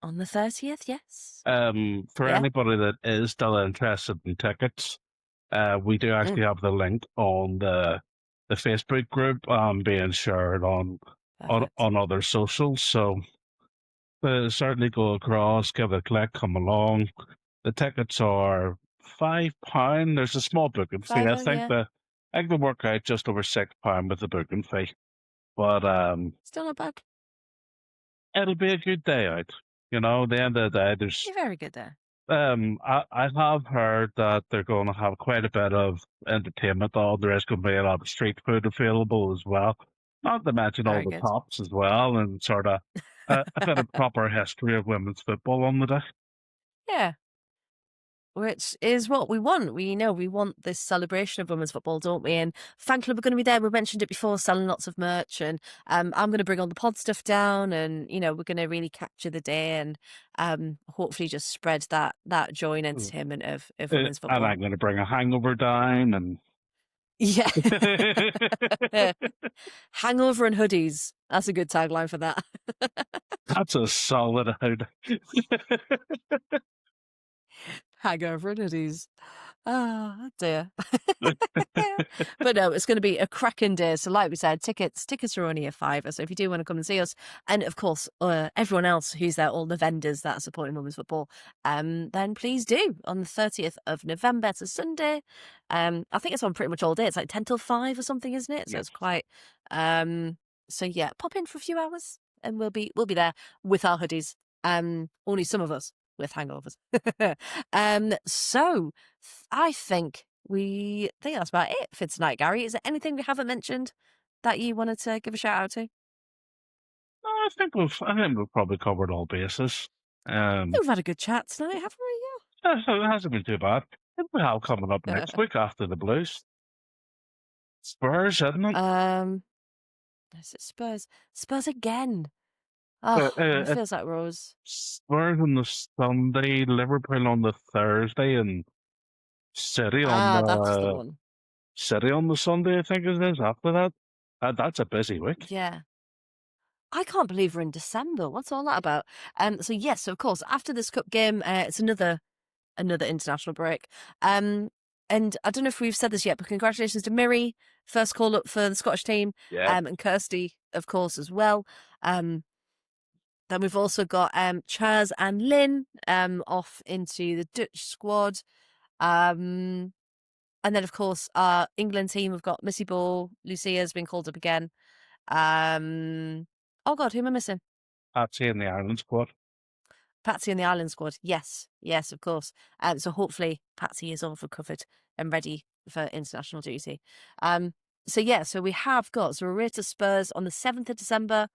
On the 30th, yes. For anybody that is still interested in tickets, we do actually have the link on the Facebook group being shared on other socials. So certainly go across, give it a click, come along. The tickets are £5. There's a small booking fee. I think they work out just over £6 with the booking fee. But still not bad. It'll be a good day out. You know, at the end of the day, there's a very good day. I have heard that they're going to have quite a bit of entertainment. There is going to be a lot of street food available as well. Not to mention all the tops as well, and sort of a bit of proper history of women's football on the day. Yeah. Which is what we want. We want this celebration of women's football, don't we? And fan club are going to be there. We mentioned it before, selling lots of merch, and I'm going to bring all the pod stuff down, and we're going to really capture the day and hopefully just spread that joy and entertainment of women's football. And I'm going to bring a hangover down, and yeah, hangover and hoodies. That's a good tagline for that. That's a solid hood. Hangover and hoodies. Oh dear. But no, it's going to be a cracking day. So like we said, tickets are only a £5. So if you do want to come and see us, and of course everyone else who's there, all the vendors that are supporting women's football, then please do on the 30th of November. It's a Sunday. I think it's on pretty much all day. It's like 10 till 5 or something, isn't it? So it's quite so yeah, pop in for a few hours and we'll be there with our hoodies. Only some of us with hangovers. So I think that's about it for tonight, Gary. Is there anything we haven't mentioned that you wanted to give a shout out to? No, I think we've probably covered all bases. We've had a good chat tonight, haven't we? Yeah. It hasn't been too bad. What we have coming up next week after the Blues? Spurs, isn't it? Is it Spurs? Spurs again. Oh, it feels like Rose. Spurs on the Sunday, Liverpool on the Thursday, and City on that's the one. City on the Sunday, I think it is. After that, that's a busy week. Yeah. I can't believe we're in December. What's all that about? So yes, of course, after this cup game, it's another international break. And I don't know if we've said this yet, but congratulations to Miri, first call up for the Scottish team. Yeah. And Kirsty, of course, as well. Then we've also got Chaz and Lynn off into the Dutch squad. And then, of course, our England team, we've got Missy Ball, Lucia's been called up again. Oh, God, who am I missing? Patsy in the Ireland squad. Patsy in the Ireland squad, yes, of course. So hopefully Patsy is all recovered and ready for international duty. So we have got, so we're away to Spurs on the 7th of December.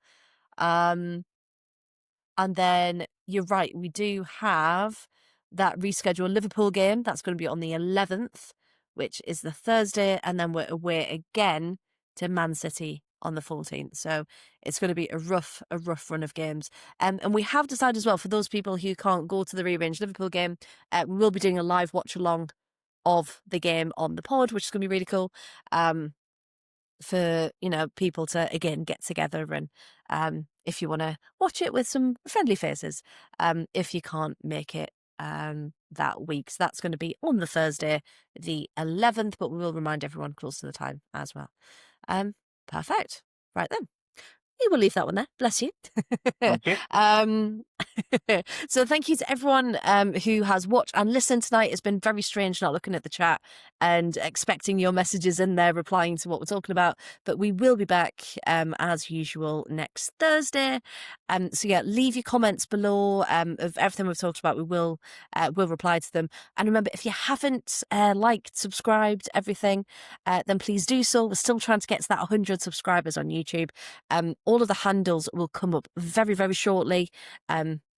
And then you're right, we do have that rescheduled Liverpool game. That's going to be on the 11th, which is the Thursday. And then we're away again to Man City on the 14th. So it's going to be a rough run of games. And we have decided as well, for those people who can't go to the rearranged Liverpool game, we will be doing a live watch along of the game on the pod, which is going to be really cool. For people to again get together and if you want to watch it with some friendly faces, if you can't make it that week. So that's going to be on the Thursday the 11th, but we will remind everyone close to the time as well. Perfect. Right then, we will leave that one there. Bless you. Okay. So thank you to everyone who has watched and listened tonight. It's been very strange not looking at the chat and expecting your messages in there replying to what we're talking about. But we will be back as usual next Thursday. So yeah, leave your comments below of everything we've talked about. We will reply to them. And remember, if you haven't liked, subscribed, everything, then please do so. We're still trying to get to that 100 subscribers on YouTube. All of the handles will come up very, very shortly.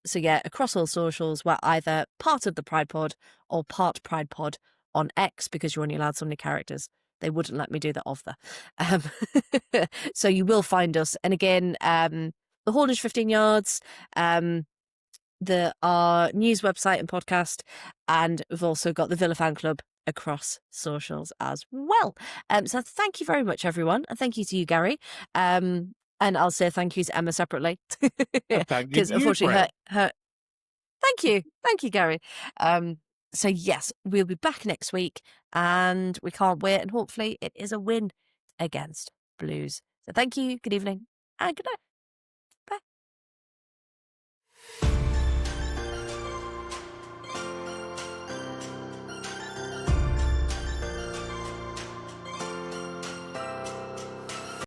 So yeah, across all socials, we're either part of the Pride Pod or part Pride Pod on X, because you're only allowed so many characters. They wouldn't let me do that off there. So you will find us. And again, the Holders 15 Yards, our news website and podcast, and we've also got the Villa Fan Club across socials as well. So thank you very much, everyone. And thank you to you, Gary. And I'll say thank you to Emma separately. Thank you Because unfortunately Thank you, Gary. So yes, we'll be back next week, and we can't wait. And hopefully, it is a win against Blues. So thank you. Good evening, and good night.